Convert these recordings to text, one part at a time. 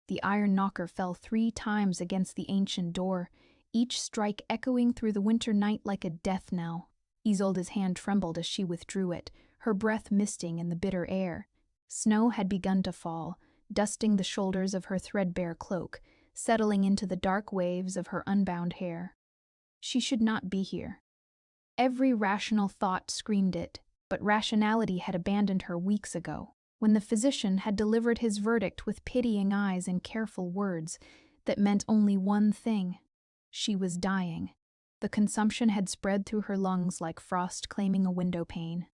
The iron knocker fell 3 times against the ancient door, each strike echoing through the winter night like a death knell. Isolde's hand trembled as she withdrew it, her breath misting in the bitter air. Snow had begun to fall, dusting the shoulders of her threadbare cloak, settling into the dark waves of her unbound hair. She should not be here. Every rational thought screamed it, but rationality had abandoned her weeks ago, when the physician had delivered his verdict with pitying eyes and careful words that meant only one thing. She was dying. The consumption had spread through her lungs like frost claiming a window pane.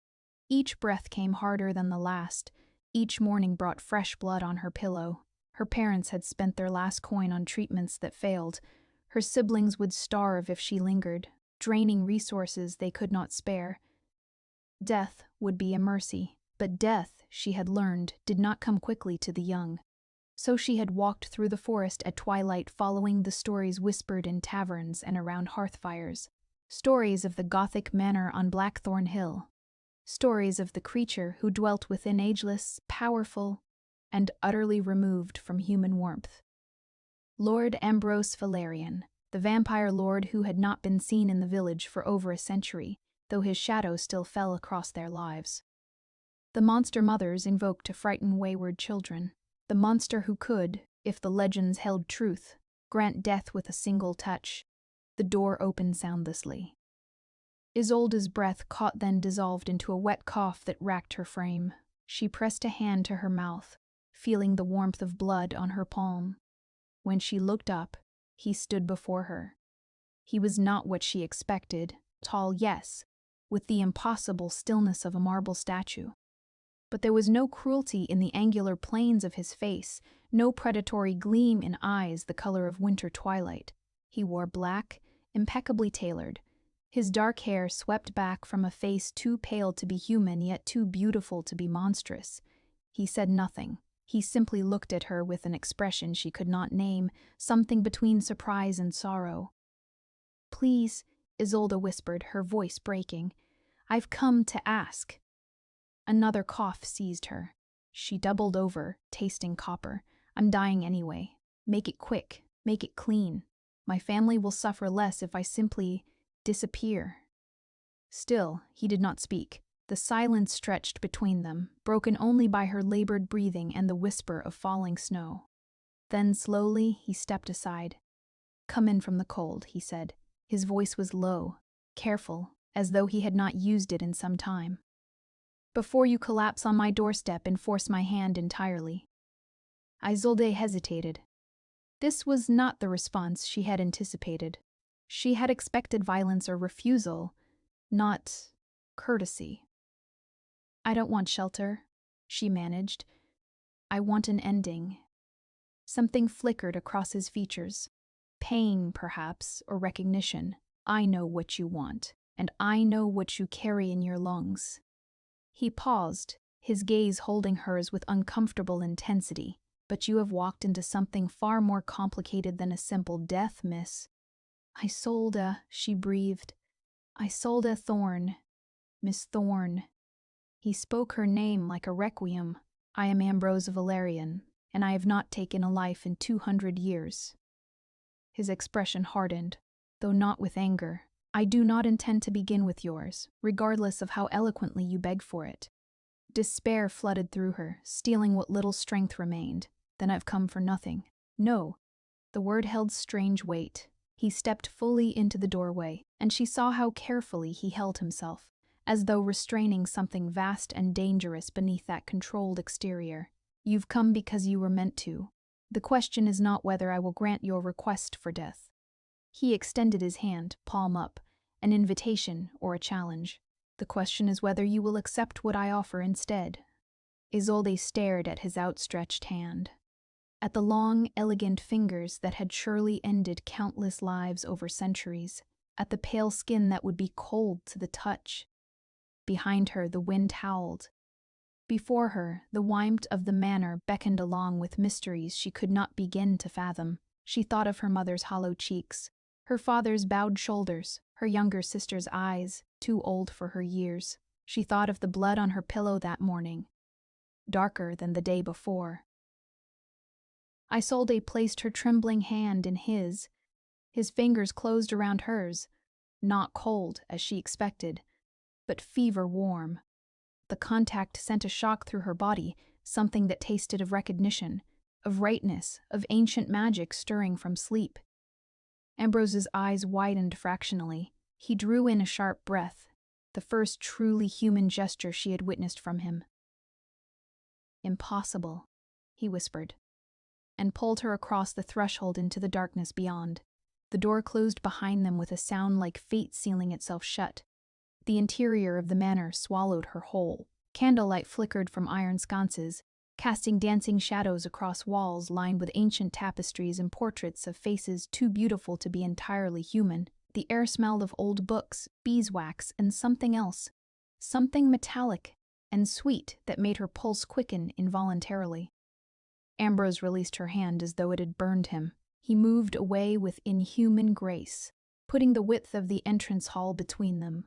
Each breath came harder than the last. Each morning brought fresh blood on her pillow. Her parents had spent their last coin on treatments that failed. Her siblings would starve if she lingered, draining resources they could not spare. Death would be a mercy, but death, she had learned, did not come quickly to the young. So she had walked through the forest at twilight, following the stories whispered in taverns and around hearthfires. Stories of the Gothic manor on Blackthorn Hill. Stories of the creature who dwelt within, ageless, powerful, and utterly removed from human warmth. Lord Ambrose Valerian, the vampire lord who had not been seen in the village for over a century, though his shadow still fell across their lives. The monster mothers invoked to frighten wayward children. The monster who could, if the legends held truth, grant death with a single touch. The door opened soundlessly. Isolde's breath caught, then dissolved into a wet cough that racked her frame. She pressed a hand to her mouth, feeling the warmth of blood on her palm. When she looked up, he stood before her. He was not what she expected, tall, yes, with the impossible stillness of a marble statue. But there was no cruelty in the angular planes of his face, no predatory gleam in eyes the color of winter twilight. He wore black, impeccably tailored. His dark hair swept back from a face too pale to be human, yet too beautiful to be monstrous. He said nothing. He simply looked at her with an expression she could not name, something between surprise and sorrow. "Please," Isolde whispered, her voice breaking. "I've come to ask." Another cough seized her. She doubled over, tasting copper. "I'm dying anyway. Make it quick. Make it clean. My family will suffer less if I simply disappear." Still, he did not speak. The silence stretched between them, broken only by her labored breathing and the whisper of falling snow. Then slowly he stepped aside. "Come in from the cold," he said. His voice was low, careful, as though he had not used it in some time. "Before you collapse on my doorstep and force my hand entirely." Isolde hesitated. This was not the response she had anticipated. She had expected violence or refusal, not courtesy. "I don't want shelter," she managed. "I want an ending." Something flickered across his features. Pain, perhaps, or recognition. "I know what you want, and I know what you carry in your lungs." He paused, his gaze holding hers with uncomfortable intensity. "But you have walked into something far more complicated than a simple death, miss." "Isolde," she breathed. "Isolde Thorne. Miss Thorne." He spoke her name like a requiem. "I am Ambrose Valerian, and I have not taken a life in 200 years. His expression hardened, though not with anger. "I do not intend to begin with yours, regardless of how eloquently you beg for it." Despair flooded through her, stealing what little strength remained. "Then I've come for nothing." "No." The word held strange weight. He stepped fully into the doorway, and she saw how carefully he held himself, as though restraining something vast and dangerous beneath that controlled exterior. "You've come because you were meant to. The question is not whether I will grant your request for death." He extended his hand, palm up, an invitation or a challenge. "The question is whether you will accept what I offer instead." Isolde stared at his outstretched hand, at the long, elegant fingers that had surely ended countless lives over centuries, at the pale skin that would be cold to the touch. Behind her, the wind howled. Before her, the warmth of the manor beckoned along with mysteries she could not begin to fathom. She thought of her mother's hollow cheeks, her father's bowed shoulders, her younger sister's eyes, too old for her years. She thought of the blood on her pillow that morning, darker than the day before. Isolde placed her trembling hand in his. His fingers closed around hers, not cold, as she expected, but fever-warm. The contact sent a shock through her body, something that tasted of recognition, of rightness, of ancient magic stirring from sleep. Ambrose's eyes widened fractionally. He drew in a sharp breath, the first truly human gesture she had witnessed from him. "Impossible," he whispered, and pulled her across the threshold into the darkness beyond. The door closed behind them with a sound like fate sealing itself shut. The interior of the manor swallowed her whole. Candlelight flickered from iron sconces, casting dancing shadows across walls lined with ancient tapestries and portraits of faces too beautiful to be entirely human. The air smelled of old books, beeswax, and something else. Something metallic and sweet that made her pulse quicken involuntarily. Ambrose released her hand as though it had burned him. He moved away with inhuman grace, putting the width of the entrance hall between them.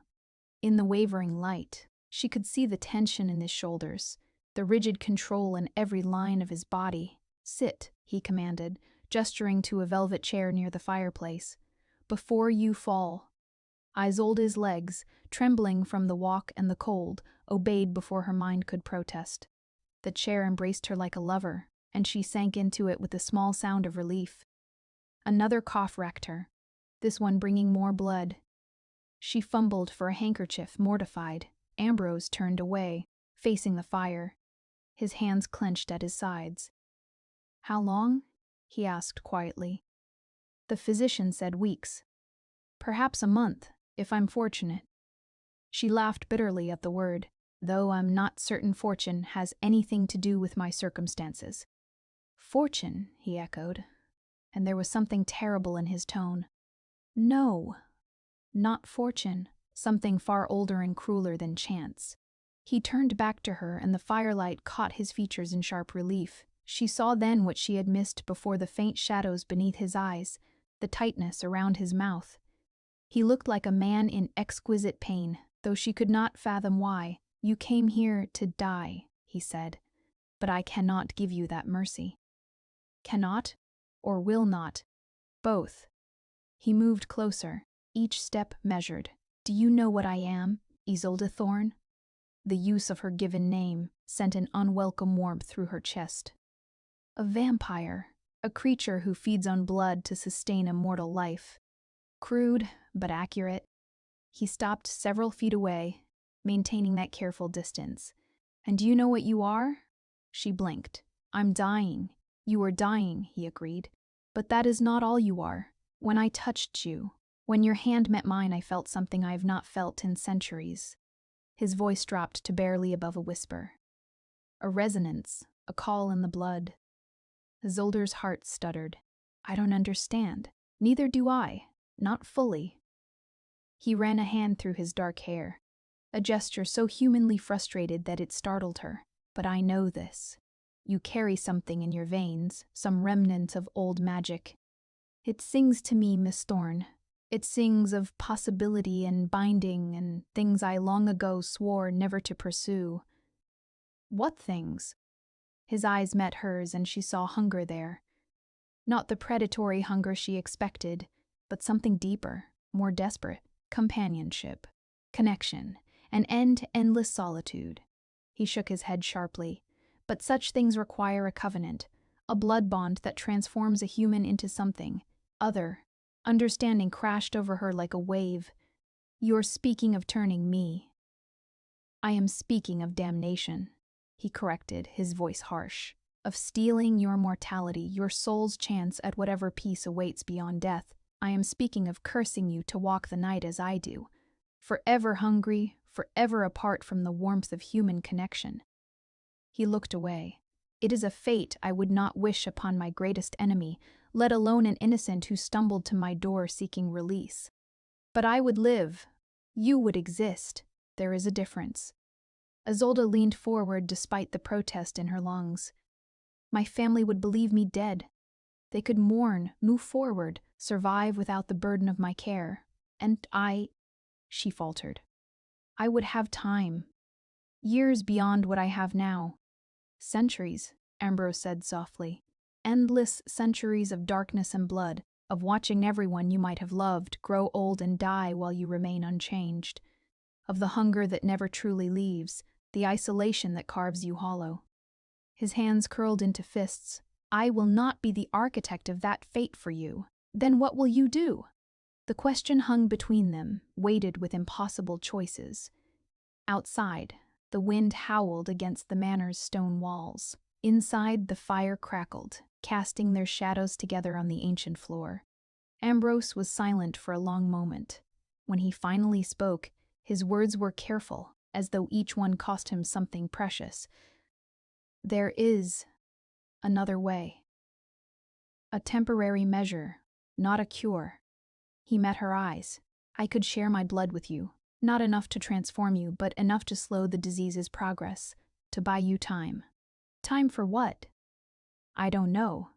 In the wavering light, she could see the tension in his shoulders, the rigid control in every line of his body. "Sit," he commanded, gesturing to a velvet chair near the fireplace. "Before you fall." Isolde's legs, trembling from the walk and the cold, obeyed before her mind could protest. The chair embraced her like a lover, and she sank into it with a small sound of relief. Another cough wrecked her, this one bringing more blood. She fumbled for a handkerchief, mortified. Ambrose turned away, facing the fire, his hands clenched at his sides. "How long?" he asked quietly. "The physician said weeks. Perhaps a month, if I'm fortunate." She laughed bitterly at the word, "though I'm not certain fortune has anything to do with my circumstances." "Fortune," he echoed, and there was something terrible in his tone. "No, not fortune, something far older and crueler than chance." He turned back to her, and the firelight caught his features in sharp relief. She saw then what she had missed before, the faint shadows beneath his eyes, the tightness around his mouth. He looked like a man in exquisite pain, though she could not fathom why. "You came here to die," he said, "but I cannot give you that mercy." "Cannot, or will not?" "Both." He moved closer, each step measured. "Do you know what I am, Isolde Thorn?" The use of her given name sent an unwelcome warmth through her chest. "A vampire, a creature who feeds on blood to sustain a mortal life." Crude, but accurate. He stopped several feet away, maintaining that careful distance. "And do you know what you are?" She blinked. "I'm dying." "You are dying," he agreed. "But that is not all you are. When I touched you, when your hand met mine, I felt something I have not felt in centuries." His voice dropped to barely above a whisper. "A resonance, a call in the blood." Isolde's heart stuttered. "I don't understand." "Neither do I. Not fully." He ran a hand through his dark hair, a gesture so humanly frustrated that it startled her. "But I know this. You carry something in your veins, some remnant of old magic. It sings to me, Miss Thorne. It sings of possibility and binding and things I long ago swore never to pursue." "What things?" His eyes met hers, and she saw hunger there. Not the predatory hunger she expected, but something deeper, more desperate. Companionship, connection, an end to endless solitude. He shook his head sharply. "But such things require a covenant, a blood bond that transforms a human into something other." Understanding crashed over her like a wave. "You're speaking of turning me." "I am speaking of damnation," he corrected, his voice harsh. "Of stealing your mortality, your soul's chance at whatever peace awaits beyond death. I am speaking of cursing you to walk the night as I do, forever hungry, forever apart from the warmth of human connection." He looked away. "It is a fate I would not wish upon my greatest enemy, let alone an innocent who stumbled to my door seeking release. But I would live. You would exist. There is a difference." Isolde leaned forward despite the protest in her lungs. "My family would believe me dead. They could mourn, move forward, survive without the burden of my care. And she faltered. "I would have time. Years beyond what I have now." "Centuries," Ambrose said softly. Endless centuries of darkness and blood, of watching everyone you might have loved grow old and die while you remain unchanged. Of the hunger that never truly leaves, the isolation that carves you hollow. His hands curled into fists. I will not be the architect of that fate for you. Then what will you do? The question hung between them, weighted with impossible choices. Outside, the wind howled against the manor's stone walls. Inside, the fire crackled, casting their shadows together on the ancient floor. Ambrose was silent for a long moment. When he finally spoke, his words were careful, as though each one cost him something precious. There is another way. A temporary measure, not a cure. He met her eyes. I could share my blood with you. Not enough to transform you, but enough to slow the disease's progress, to buy you time. Time for what? I don't know,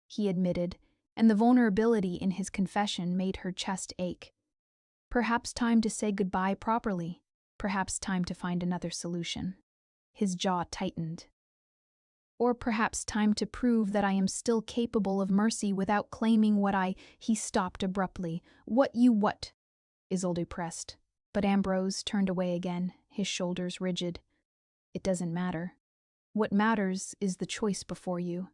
he admitted, and the vulnerability in his confession made her chest ache. Perhaps time to say goodbye properly. Perhaps time to find another solution. His jaw tightened. Or perhaps time to prove that I am still capable of mercy without claiming He stopped abruptly. What? Isolde pressed. But Ambrose turned away again, his shoulders rigid. It doesn't matter. What matters is the choice before you.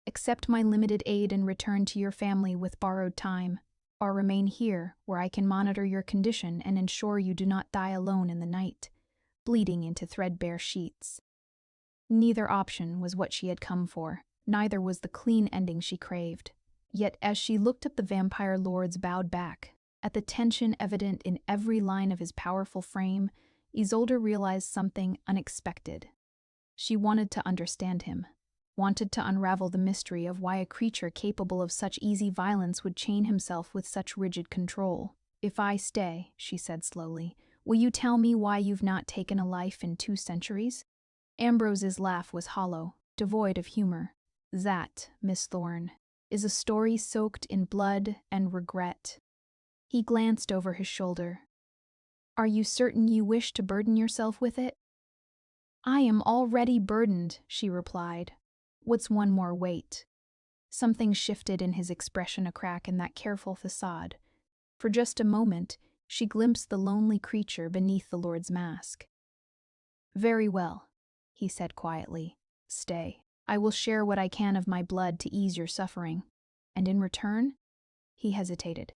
Accept my limited aid and return to your family with borrowed time, or remain here where I can monitor your condition and ensure you do not die alone in the night, bleeding into threadbare sheets. Neither option was what she had come for, neither was the clean ending she craved. Yet as she looked at the vampire lord's bowed back, at the tension evident in every line of his powerful frame, Isolde realized something unexpected. She wanted to understand him, wanted to unravel the mystery of why a creature capable of such easy violence would chain himself with such rigid control. If I stay, she said slowly, will you tell me why you've not taken a life in 2 centuries? Ambrose's laugh was hollow, devoid of humor. That, Miss Thorne, is a story soaked in blood and regret. He glanced over his shoulder. Are you certain you wish to burden yourself with it? I am already burdened, she replied. What's one more weight? Something shifted in his expression, a crack in that careful facade. For just a moment, she glimpsed the lonely creature beneath the Lord's mask. Very well, he said quietly. Stay. I will share what I can of my blood to ease your suffering. And in return? He hesitated.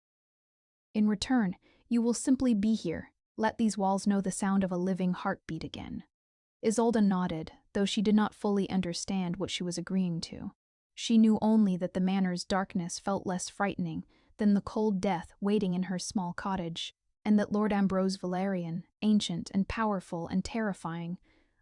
In return, you will simply be here. Let these walls know the sound of a living heartbeat again. Isolde nodded, though she did not fully understand what she was agreeing to. She knew only that the manor's darkness felt less frightening than the cold death waiting in her small cottage, and that Lord Ambrose Valerian, ancient and powerful and terrifying,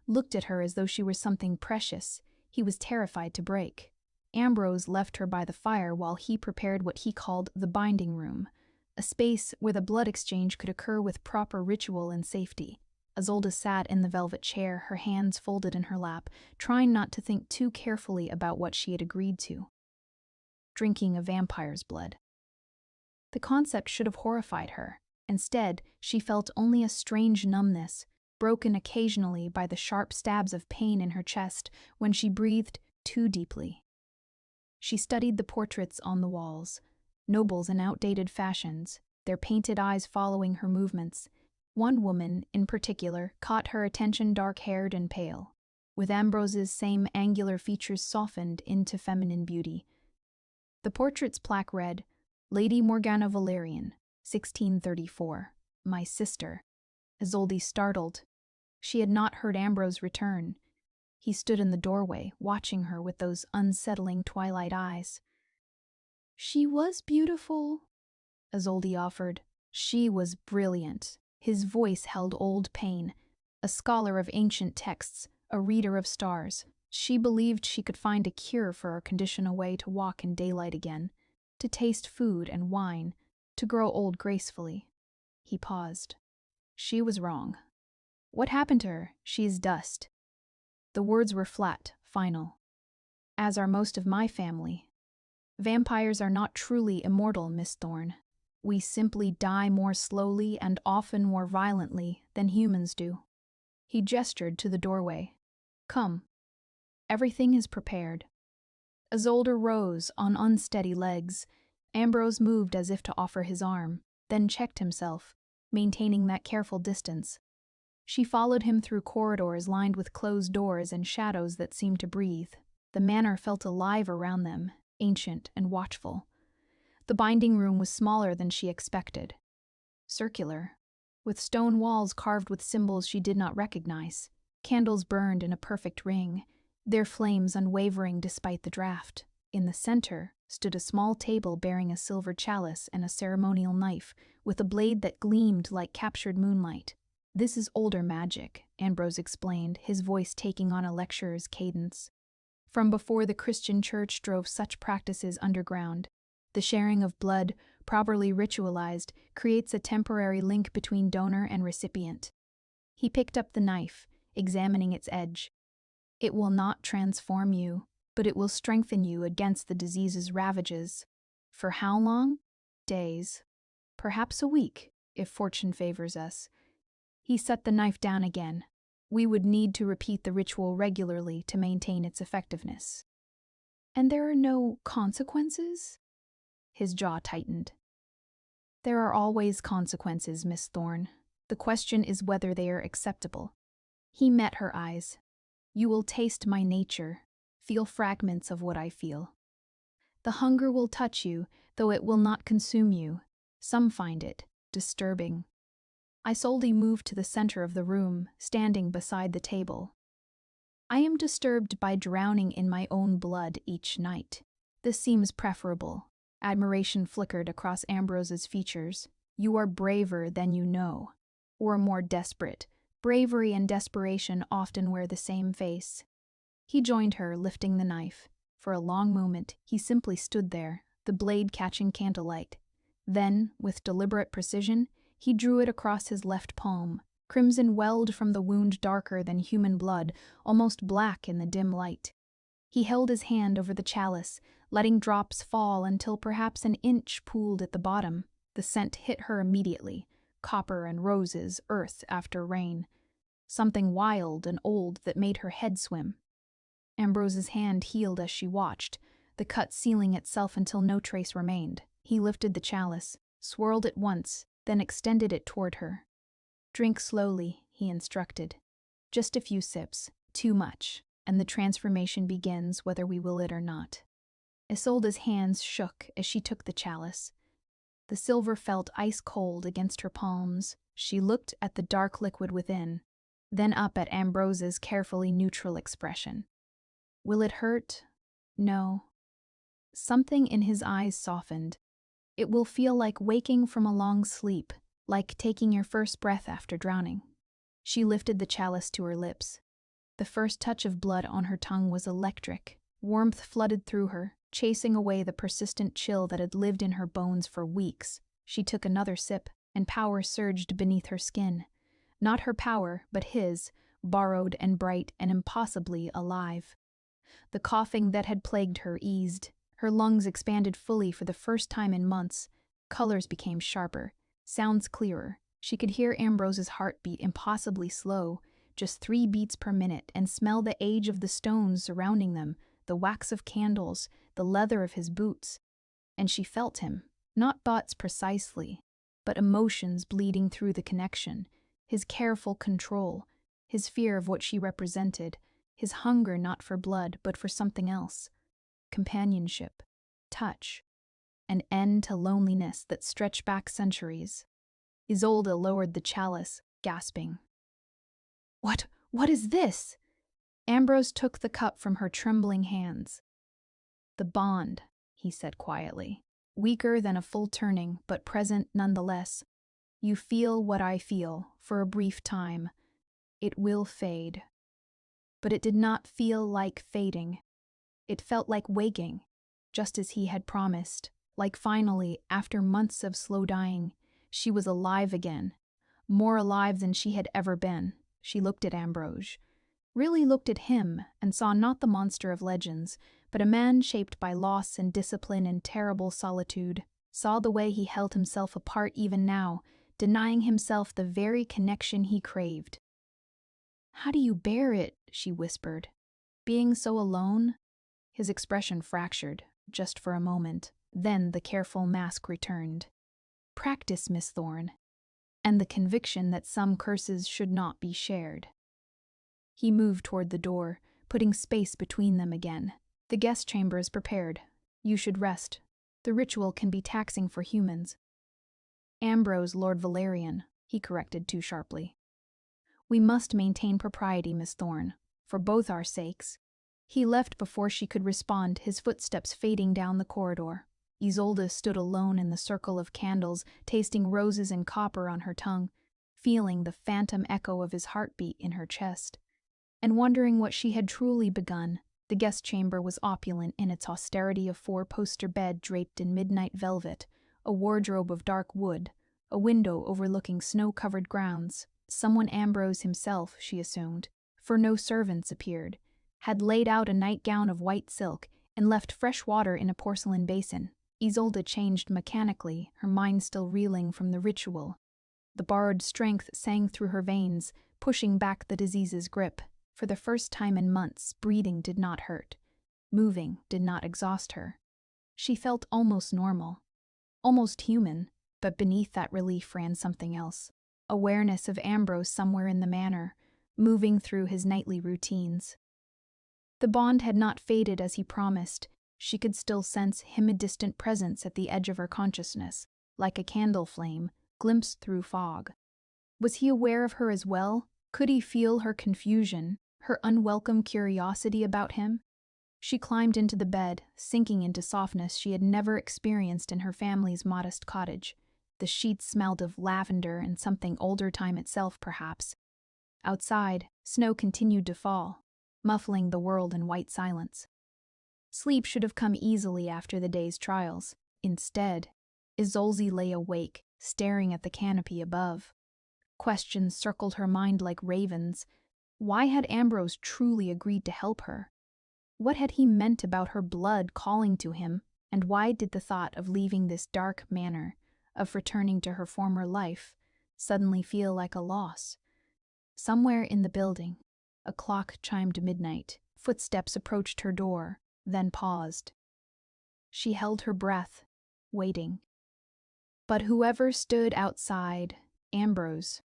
looked at her as though she were something precious he was terrified to break. Ambrose left her by the fire while he prepared what he called the binding room, a space where the blood exchange could occur with proper ritual and safety. Isolde sat in the velvet chair, her hands folded in her lap, trying not to think too carefully about what she had agreed to. Drinking a vampire's blood. The concept should have horrified her. Instead, she felt only a strange numbness, broken occasionally by the sharp stabs of pain in her chest when she breathed too deeply. She studied the portraits on the walls, nobles in outdated fashions, their painted eyes following her movements. One woman, in particular, caught her attention, dark-haired and pale, with Ambrose's same angular features softened into feminine beauty. The portrait's plaque read, Lady Morgana Valerian, 1634, my sister. Isolde startled. She had not heard Ambrose return. He stood in the doorway, watching her with those unsettling twilight eyes. She was beautiful, Isolde offered. She was brilliant. His voice held old pain. A scholar of ancient texts, a reader of stars, she believed she could find a cure for her condition, a way to walk in daylight again, to taste food and wine, to grow old gracefully. He paused. She was wrong. What happened to her? She is dust. The words were flat, final. As are most of my family. Vampires are not truly immortal, Miss Thorne. We simply die more slowly and often more violently than humans do. He gestured to the doorway. Come. Everything is prepared. Isolde rose on unsteady legs. Ambrose moved as if to offer his arm, then checked himself, maintaining that careful distance. She followed him through corridors lined with closed doors and shadows that seemed to breathe. The manor felt alive around them, ancient and watchful. The binding room was smaller than she expected. Circular, with stone walls carved with symbols she did not recognize. Candles burned in a perfect ring, their flames unwavering despite the draft. In the center stood a small table bearing a silver chalice and a ceremonial knife, with a blade that gleamed like captured moonlight. "This is older magic," Ambrose explained, his voice taking on a lecturer's cadence. "From before the Christian church drove such practices underground. The sharing of blood, properly ritualized, creates a temporary link between donor and recipient." He picked up the knife, examining its edge. "It will not transform you, but it will strengthen you against the disease's ravages. For how long? Days. Perhaps a week, if fortune favors us." He set the knife down again. "We would need to repeat the ritual regularly to maintain its effectiveness." "And there are no consequences?" His jaw tightened. "There are always consequences, Miss Thorne. The question is whether they are acceptable." He met her eyes. "You will taste my nature, feel fragments of what I feel. The hunger will touch you, though it will not consume you. Some find it disturbing." Isolde moved to the center of the room, standing beside the table. "I am disturbed by drowning in my own blood each night. This seems preferable." Admiration flickered across Ambrose's features. "You are braver than you know. Or more desperate. Bravery and desperation often wear the same face." He joined her, lifting the knife. For a long moment, he simply stood there, the blade catching candlelight. Then, with deliberate precision, he drew it across his left palm. Crimson welled from the wound darker than human blood, almost black in the dim light. He held his hand over the chalice, letting drops fall until perhaps an inch pooled at the bottom. The scent hit her immediately. Copper and roses, earth after rain. Something wild and old that made her head swim. Ambrose's hand healed as she watched, the cut sealing itself until no trace remained. He lifted the chalice, swirled it once, then extended it toward her. "Drink slowly," he instructed. "Just a few sips, too much, and the transformation begins whether we will it or not." Isolde's hands shook as she took the chalice. The silver felt ice cold against her palms. She looked at the dark liquid within, then up at Ambrose's carefully neutral expression. "Will it hurt?" "No." Something in his eyes softened. "It will feel like waking from a long sleep, like taking your first breath after drowning." She lifted the chalice to her lips. The first touch of blood on her tongue was electric. Warmth flooded through her, chasing away the persistent chill that had lived in her bones for weeks. She took another sip, and power surged beneath her skin. Not her power, but his, borrowed and bright and impossibly alive. The coughing that had plagued her eased. Her lungs expanded fully for the first time in months. Colors became sharper, sounds clearer. She could hear Ambrose's heartbeat impossibly slow, just 3 beats per minute, and smell the age of the stones surrounding them, the wax of candles, the leather of his boots. And she felt him, not thoughts precisely, but emotions bleeding through the connection, his careful control, his fear of what she represented, his hunger not for blood but for something else. Companionship, touch, an end to loneliness that stretched back centuries. Isolde lowered the chalice, gasping. What is this?" Ambrose took the cup from her trembling hands. "The bond," he said quietly. "Weaker than a full turning, but present nonetheless. You feel what I feel, for a brief time. It will fade." But it did not feel like fading. It felt like waking, just as he had promised, like finally, after months of slow dying, she was alive again, more alive than she had ever been. She looked at Ambrose, really looked at him, and saw not the monster of legends, but a man shaped by loss and discipline and terrible solitude, saw the way he held himself apart even now, denying himself the very connection he craved. "How do you bear it?" she whispered. "Being so alone?" his expression fractured, just for a moment. Then the careful mask returned. Practice, Miss Thorne, and the conviction that some curses should not be shared. He moved toward the door, putting space between them again. The guest chamber is prepared. You should rest. The ritual can be taxing for humans. Ambrose Lord Valerian, he corrected too sharply. We must maintain propriety, Miss Thorne, for both our sakes. He left before she could respond, his footsteps fading down the corridor. Isolde stood alone in the circle of candles, tasting roses and copper on her tongue, feeling the phantom echo of his heartbeat in her chest, and wondering what she had truly begun. The guest chamber was opulent in its austerity, a four-poster bed draped in midnight velvet, a wardrobe of dark wood, a window overlooking snow-covered grounds. Someone, Ambrose himself, she assumed, for no servants appeared, had laid out a nightgown of white silk and left fresh water in a porcelain basin. Isolde changed mechanically, her mind still reeling from the ritual. The borrowed strength sang through her veins, pushing back the disease's grip. For the first time in months, breathing did not hurt. Moving did not exhaust her. She felt almost normal, almost human, but beneath that relief ran something else. Awareness of Ambrose somewhere in the manor, moving through his nightly routines. The bond had not faded as he promised. She could still sense him, a distant presence at the edge of her consciousness, like a candle flame, glimpsed through fog. Was he aware of her as well? Could he feel her confusion, her unwelcome curiosity about him? She climbed into the bed, sinking into softness she had never experienced in her family's modest cottage. The sheets smelled of lavender and something older time itself, perhaps. Outside, snow continued to fall, muffling the world in white silence. Sleep should have come easily after the day's trials. Instead, Isolde lay awake, staring at the canopy above. Questions circled her mind like ravens. Why had Ambrose truly agreed to help her? What had he meant about her blood calling to him, and why did the thought of leaving this dark manor, of returning to her former life, suddenly feel like a loss? Somewhere in the building, a clock chimed midnight. Footsteps approached her door, then paused. She held her breath, waiting. But whoever stood outside, Ambrose,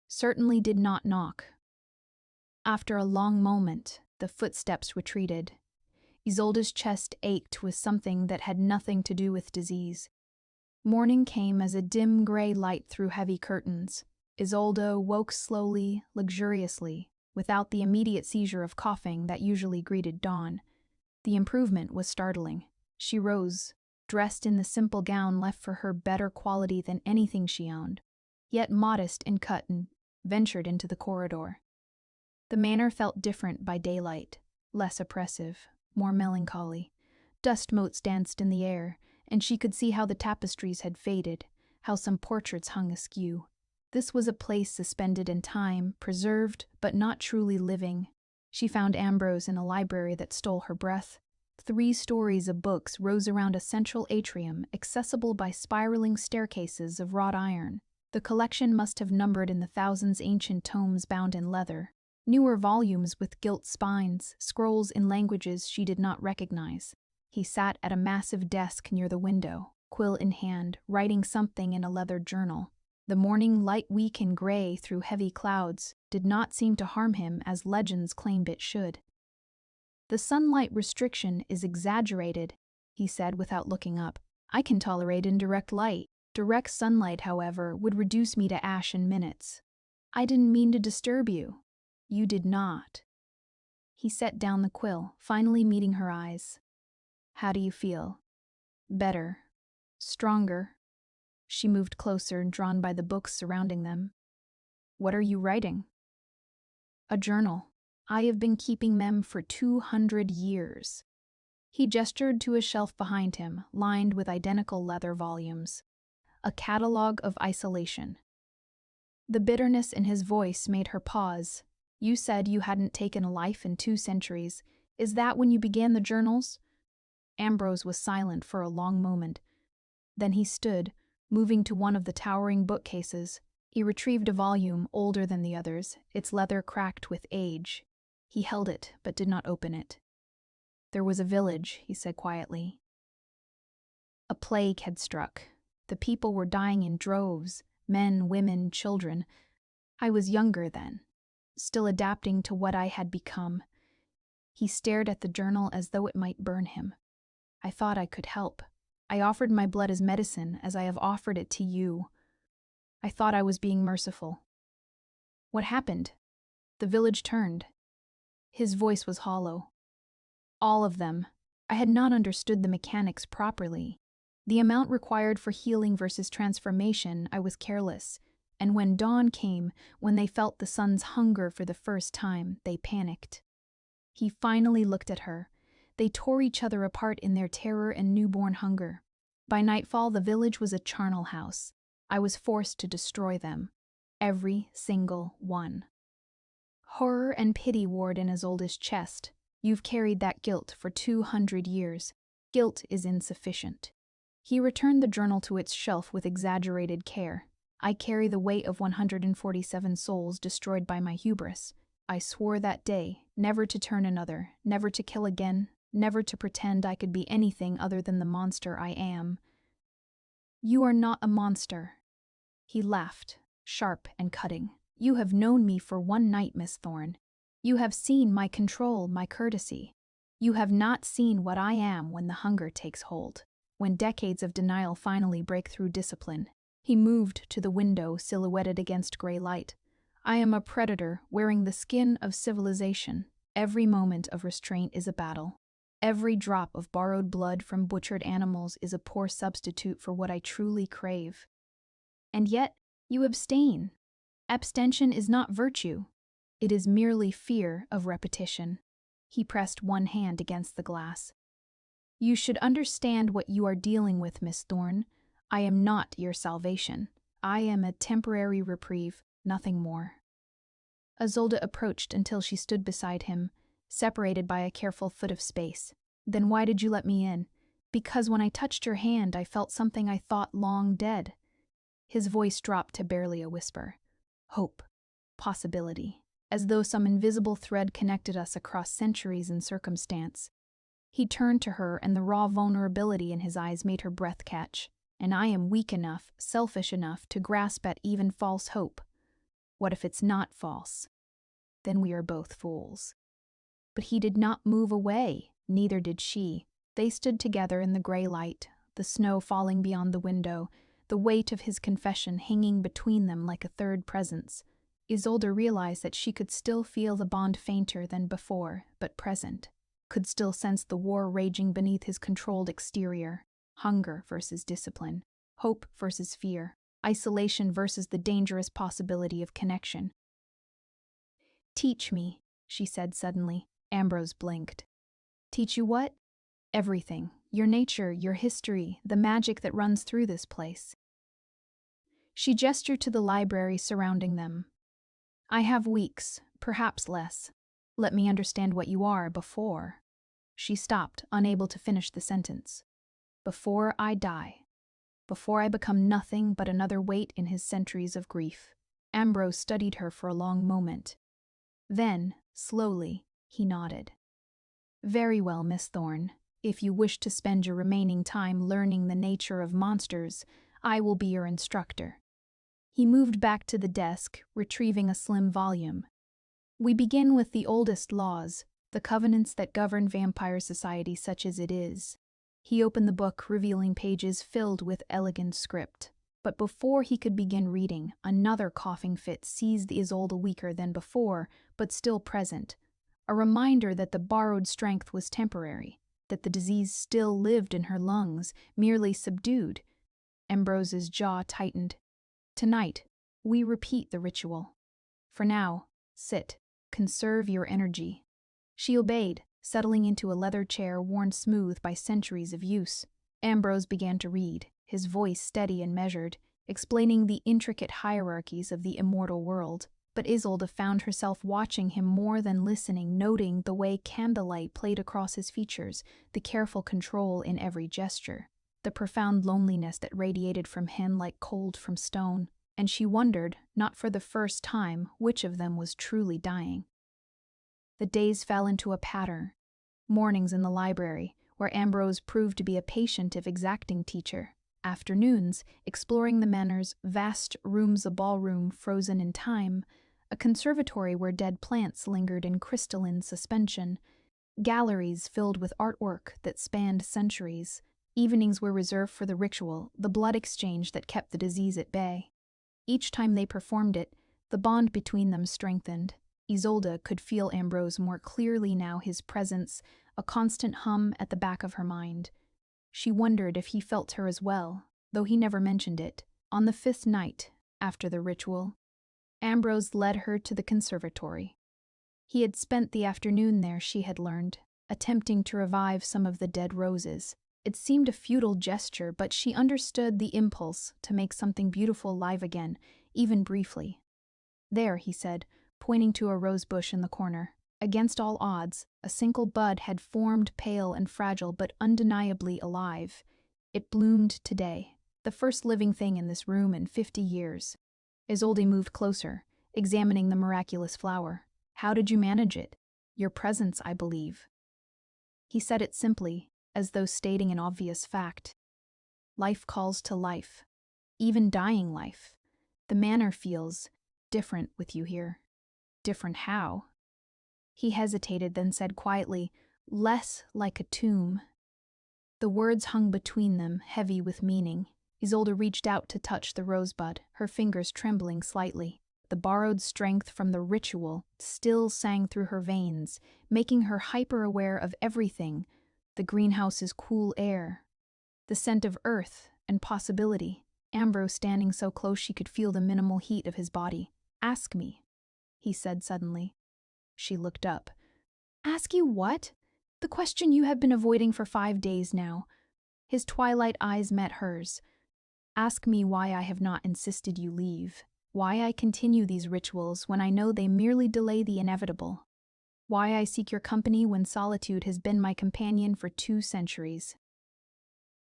certainly did not knock. After a long moment, the footsteps retreated. Isolde's chest ached with something that had nothing to do with disease. Morning came as a dim gray light through heavy curtains. Isolde woke slowly, luxuriously, without the immediate seizure of coughing that usually greeted dawn. The improvement was startling. She rose, dressed in the simple gown left for her better quality than anything she owned, yet modest in cut, and ventured into the corridor. The manor felt different by daylight, less oppressive, more melancholy. Dust motes danced in the air, and she could see how the tapestries had faded, how some portraits hung askew. This was a place suspended in time, preserved but not truly living. She found Ambrose in a library that stole her breath. 3 stories of books rose around a central atrium, accessible by spiraling staircases of wrought iron. The collection must have numbered in the thousands, ancient tomes bound in leather, newer volumes with gilt spines, scrolls in languages she did not recognize. He sat at a massive desk near the window, quill in hand, writing something in a leather journal. The morning light, weak and gray through heavy clouds, did not seem to harm him as legends claimed it should. The sunlight restriction is exaggerated, he said without looking up. I can tolerate indirect light. Direct sunlight, however, would reduce me to ash in minutes. I didn't mean to disturb you. You did not. He set down the quill, finally meeting her eyes. How do you feel? Better. Stronger. She moved closer, drawn by the books surrounding them. What are you writing? A journal. I have been keeping them for 200 years. He gestured to a shelf behind him, lined with identical leather volumes. A catalogue of isolation. The bitterness in his voice made her pause. You said you hadn't taken a life in 2 centuries. Is that when you began the journals? Ambrose was silent for a long moment. Then he stood, moving to one of the towering bookcases. He retrieved a volume older than the others, its leather cracked with age. He held it, but did not open it. There was a village, he said quietly. A plague had struck. The people were dying in droves, men, women, children. I was younger then, still adapting to what I had become. He stared at the journal as though it might burn him. I thought I could help. I offered my blood as medicine, as I have offered it to you. I thought I was being merciful. What happened? The village turned. His voice was hollow. All of them. I had not understood the mechanics properly. The amount required for healing versus transformation, I was careless. And when dawn came, when they felt the sun's hunger for the first time, they panicked. He finally looked at her. They tore each other apart in their terror and newborn hunger. By nightfall, the village was a charnel house. I was forced to destroy them. Every single one. Horror and pity warred in Isolde's chest. You've carried that guilt for 200 years. Guilt is insufficient. He returned the journal to its shelf with exaggerated care. I carry the weight of 147 souls destroyed by my hubris. I swore that day never to turn another, never to kill again, never to pretend I could be anything other than the monster I am. You are not a monster. He laughed, sharp and cutting. You have known me for one night, Miss Thorne. You have seen my control, my courtesy. You have not seen what I am when the hunger takes hold, when decades of denial finally break through discipline. He moved to the window, silhouetted against gray light. I am a predator wearing the skin of civilization. Every moment of restraint is a battle. Every drop of borrowed blood from butchered animals is a poor substitute for what I truly crave. And yet, you abstain. Abstention is not virtue. It is merely fear of repetition. He pressed one hand against the glass. You should understand what you are dealing with, Miss Thorne. I am not your salvation. I am a temporary reprieve, nothing more. Isolde approached until she stood beside him, separated by a careful foot of space. Then why did you let me in? Because when I touched your hand, I felt something I thought long dead. His voice dropped to barely a whisper. Hope. Possibility. As though some invisible thread connected us across centuries and circumstance. He turned to her, and the raw vulnerability in his eyes made her breath catch. And I am weak enough, selfish enough, to grasp at even false hope. What if it's not false? Then we are both fools. But he did not move away, neither did she. They stood together in the gray light, the snow falling beyond the window, the weight of his confession hanging between them like a third presence. Isolde realized that she could still feel the bond fainter than before, but present, could still sense the war raging beneath his controlled exterior. Hunger versus discipline, hope versus fear, isolation versus the dangerous possibility of connection. Teach me, she said suddenly. Ambrose blinked. Teach you what? Everything. Your nature, your history, the magic that runs through this place. She gestured to the library surrounding them. I have weeks, perhaps less. Let me understand what you are before. She stopped, unable to finish the sentence. Before I die. Before I become nothing but another weight in his centuries of grief. Ambrose studied her for a long moment. Then, slowly, he nodded. Very well, Miss Thorne. If you wish to spend your remaining time learning the nature of monsters, I will be your instructor. He moved back to the desk, retrieving a slim volume. We begin with the oldest laws, the covenants that govern vampire society such as it is. He opened the book, revealing pages filled with elegant script. But before he could begin reading, another coughing fit seized Isolde, weaker than before, but still present. A reminder that the borrowed strength was temporary, that the disease still lived in her lungs, merely subdued. Ambrose's jaw tightened. Tonight, we repeat the ritual. For now, sit. Conserve your energy. She obeyed, settling into a leather chair worn smooth by centuries of use. Ambrose began to read, his voice steady and measured, explaining the intricate hierarchies of the immortal world. But Isolde found herself watching him more than listening, noting the way candlelight played across his features, the careful control in every gesture, the profound loneliness that radiated from him like cold from stone. And she wondered, not for the first time, which of them was truly dying. The days fell into a pattern. Mornings in the library, where Ambrose proved to be a patient if exacting teacher. Afternoons, exploring the manor's vast rooms, a ballroom frozen in time, a conservatory where dead plants lingered in crystalline suspension, galleries filled with artwork that spanned centuries. Evenings were reserved for the ritual, the blood exchange that kept the disease at bay. Each time they performed it, the bond between them strengthened. Isolde could feel Ambrose more clearly now, his presence, a constant hum at the back of her mind. She wondered if he felt her as well, though he never mentioned it. On the 5th night, after the ritual, Ambrose led her to the conservatory. He had spent the afternoon there, she had learned, attempting to revive some of the dead roses. It seemed a futile gesture, but she understood the impulse to make something beautiful alive again, even briefly. There, he said, pointing to a rose bush in the corner. Against all odds, a single bud had formed, pale and fragile but undeniably alive. It bloomed today, the first living thing in this room in 50 years. Isolde moved closer, examining the miraculous flower. How did you manage it? Your presence, I believe. He said it simply, as though stating an obvious fact. Life calls to life, even dying life. The manor feels different with you here. Different how? He hesitated, then said quietly, less like a tomb. The words hung between them, heavy with meaning. Isolde reached out to touch the rosebud, her fingers trembling slightly. The borrowed strength from the ritual still sang through her veins, making her hyper-aware of everything: the greenhouse's cool air, the scent of earth and possibility. Ambrose standing so close she could feel the minimal heat of his body. Ask me, he said suddenly. She looked up. Ask you what? The question you have been avoiding for 5 days now. His twilight eyes met hers. Ask me why I have not insisted you leave. Why I continue these rituals when I know they merely delay the inevitable. Why I seek your company when solitude has been my companion for 2 centuries.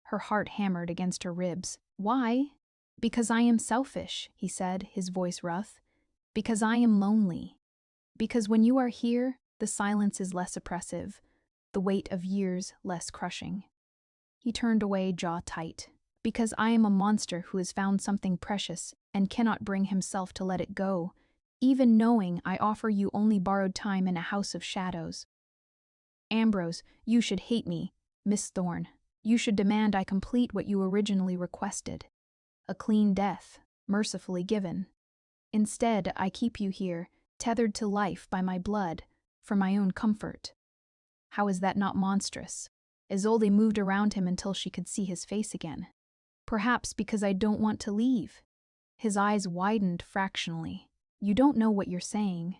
Her heart hammered against her ribs. Why? Because I am selfish, he said, his voice rough. Because I am lonely. Because when you are here, the silence is less oppressive, the weight of years less crushing. He turned away, jaw tight. Because I am a monster who has found something precious and cannot bring himself to let it go, even knowing I offer you only borrowed time in a house of shadows. Ambrose, you should hate me, Miss Thorne. You should demand I complete what you originally requested. A clean death, mercifully given. Instead, I keep you here, tethered to life by my blood, for my own comfort. How is that not monstrous? Isolde moved around him until she could see his face again. Perhaps because I don't want to leave. His eyes widened fractionally. You don't know what you're saying.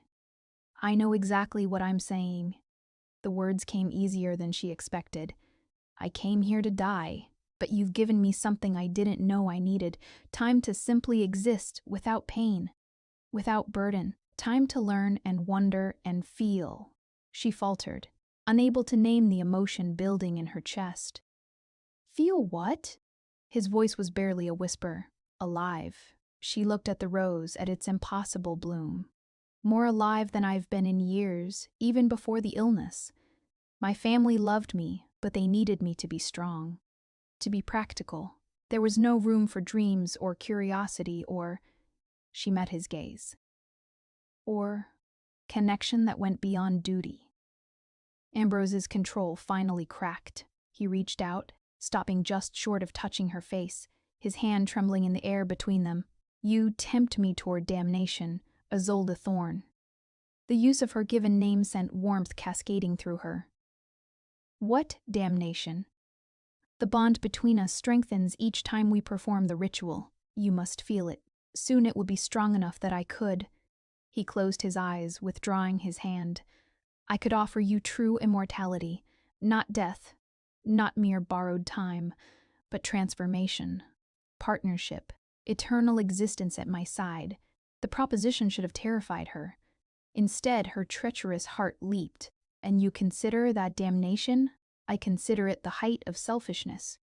I know exactly what I'm saying. The words came easier than she expected. I came here to die, but you've given me something I didn't know I needed. Time to simply exist without pain, without burden. Time to learn and wonder and feel. She faltered, unable to name the emotion building in her chest. Feel what? His voice was barely a whisper. Alive. She looked at the rose, at its impossible bloom. More alive than I've been in years, even before the illness. My family loved me, but they needed me to be strong, to be practical. There was no room for dreams or curiosity or... She met his gaze. Or connection that went beyond duty. Ambrose's control finally cracked. He reached out, stopping just short of touching her face, his hand trembling in the air between them. You tempt me toward damnation, Isolde Thorne. The use of her given name sent warmth cascading through her. What damnation? The bond between us strengthens each time we perform the ritual. You must feel it. Soon it will be strong enough that I could. He closed his eyes, withdrawing his hand. I could offer you true immortality, not death, not mere borrowed time, but transformation, partnership, eternal existence at my side. The proposition should have terrified her. Instead, her treacherous heart leaped. And you consider that damnation? I consider it the height of selfishness.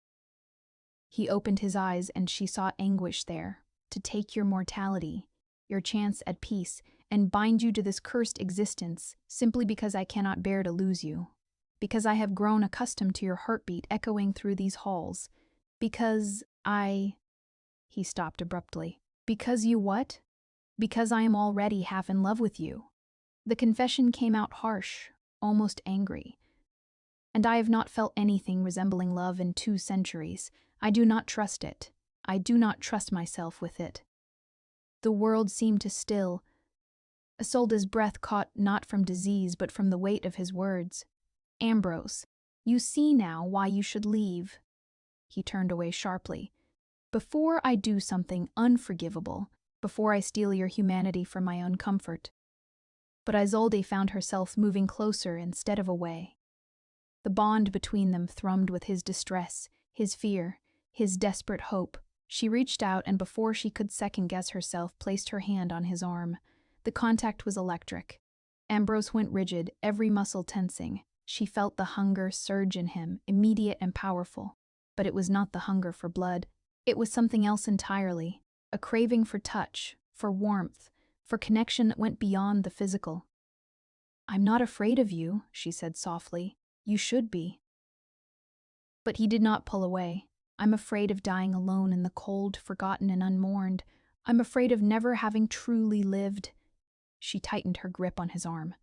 He opened his eyes and she saw anguish there. To take your mortality, your chance at peace, and bind you to this cursed existence simply because I cannot bear to lose you. Because I have grown accustomed to your heartbeat echoing through these halls. Because I... He stopped abruptly. Because you what? Because I am already half in love with you. The confession came out harsh, almost angry. And I have not felt anything resembling love in 2 centuries. I do not trust it. I do not trust myself with it. The world seemed to still. Isolde's breath caught not from disease but from the weight of his words. Ambrose, you see now why you should leave. He turned away sharply. Before I do something unforgivable, before I steal your humanity for my own comfort. But Isolde found herself moving closer instead of away. The bond between them thrummed with his distress, his fear, his desperate hope. She reached out and before she could second-guess herself, placed her hand on his arm. The contact was electric. Ambrose went rigid, every muscle tensing. She felt the hunger surge in him, immediate and powerful. But it was not the hunger for blood. It was something else entirely. A craving for touch, for warmth, for connection that went beyond the physical. I'm not afraid of you, she said softly. You should be. But he did not pull away. I'm afraid of dying alone in the cold, forgotten and unmourned. I'm afraid of never having truly lived. She tightened her grip on his arm.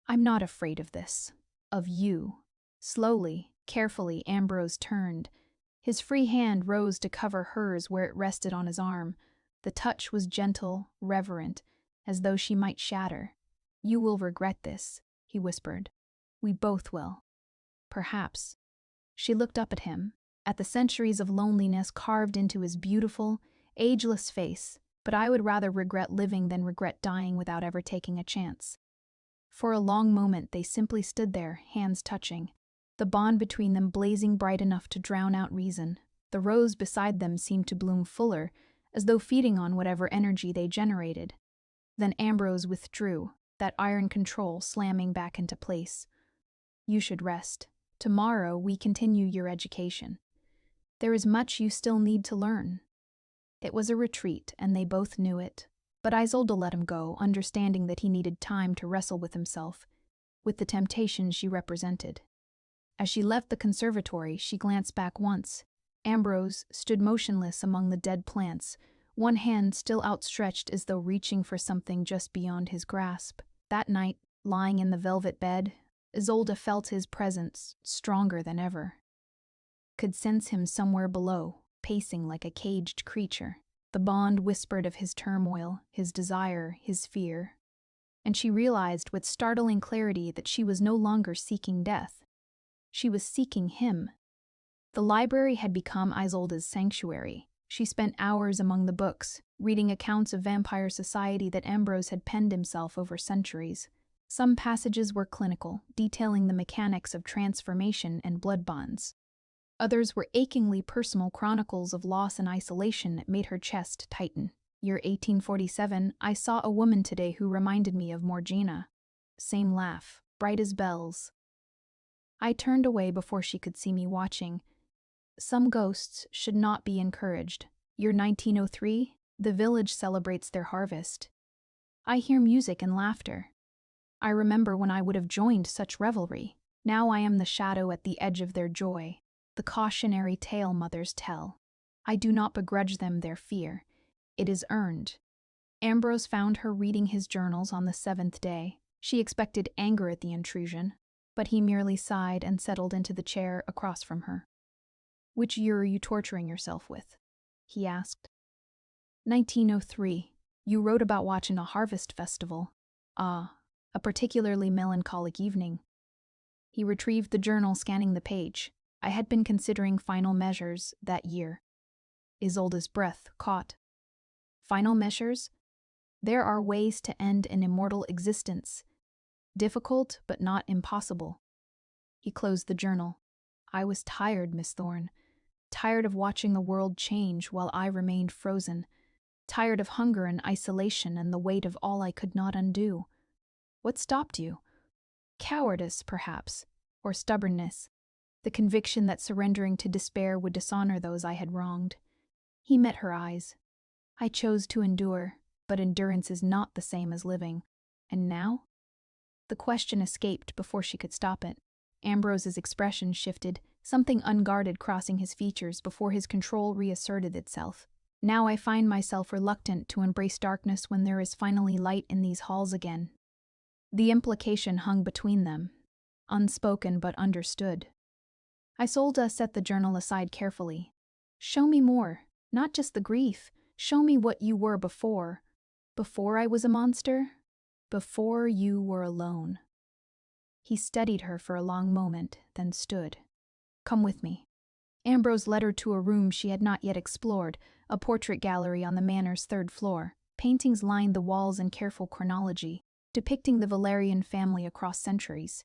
I'm not afraid of this. Of you. Slowly, carefully, Ambrose turned. His free hand rose to cover hers where it rested on his arm. The touch was gentle, reverent, as though she might shatter. You will regret this, he whispered. We both will. Perhaps. She looked up at him, at the centuries of loneliness carved into his beautiful, ageless face, but I would rather regret living than regret dying without ever taking a chance. For a long moment they simply stood there, hands touching, the bond between them blazing bright enough to drown out reason. The rose beside them seemed to bloom fuller, as though feeding on whatever energy they generated. Then Ambrose withdrew, that iron control slamming back into place. You should rest. Tomorrow we continue your education. There is much you still need to learn. It was a retreat, and they both knew it. But Isolde let him go, understanding that he needed time to wrestle with himself, with the temptation she represented. As she left the conservatory, she glanced back once. Ambrose stood motionless among the dead plants, one hand still outstretched as though reaching for something just beyond his grasp. That night, lying in the velvet bed, Isolde felt his presence stronger than ever. Could sense him somewhere below, pacing like a caged creature. The bond whispered of his turmoil, his desire, his fear. And she realized with startling clarity that she was no longer seeking death. She was seeking him. The library had become Isolde's sanctuary. She spent hours among the books, reading accounts of vampire society that Ambrose had penned himself over centuries. Some passages were clinical, detailing the mechanics of transformation and blood bonds. Others were achingly personal chronicles of loss and isolation that made her chest tighten. Year 1847, I saw a woman today who reminded me of Morgana. Same laugh, bright as bells. I turned away before she could see me watching. Some ghosts should not be encouraged. Year 1903, the village celebrates their harvest. I hear music and laughter. I remember when I would have joined such revelry. Now I am the shadow at the edge of their joy. The cautionary tale mothers tell. I do not begrudge them their fear. It is earned. Ambrose found her reading his journals on the 7th day. She expected anger at the intrusion, but he merely sighed and settled into the chair across from her. Which year are you torturing yourself with? He asked. 1903. You wrote about watching a harvest festival. Ah, a particularly melancholic evening. He retrieved the journal, scanning the page. I had been considering final measures that year. Isolde's breath caught. Final measures? There are ways to end an immortal existence. Difficult, but not impossible. He closed the journal. I was tired, Miss Thorne. Tired of watching the world change while I remained frozen. Tired of hunger and isolation and the weight of all I could not undo. What stopped you? Cowardice, perhaps, or stubbornness. The conviction that surrendering to despair would dishonor those I had wronged. He met her eyes. I chose to endure, but endurance is not the same as living. And now? The question escaped before she could stop it. Ambrose's expression shifted, something unguarded crossing his features before his control reasserted itself. Now I find myself reluctant to embrace darkness when there is finally light in these halls again. The implication hung between them, unspoken but understood. Isolde set the journal aside carefully. Show me more, not just the grief. Show me what you were before. Before I was a monster? Before you were alone. He studied her for a long moment, then stood. Come with me. Ambrose led her to a room she had not yet explored, a portrait gallery on the manor's third floor. Paintings lined the walls in careful chronology, depicting the Valerian family across centuries.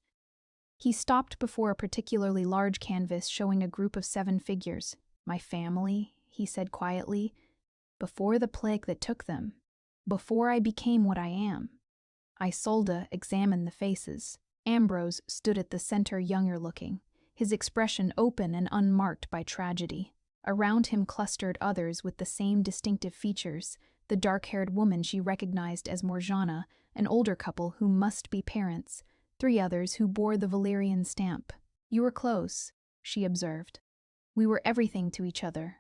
He stopped before a particularly large canvas showing a group of 7 figures. My family, he said quietly, before the plague that took them, before I became what I am. Isolde examined the faces. Ambrose stood at the center, younger looking, his expression open and unmarked by tragedy. Around him clustered others with the same distinctive features, the dark-haired woman she recognized as Morjana, an older couple who must be parents, 3 others who bore the Valerian stamp. You were close, she observed. We were everything to each other.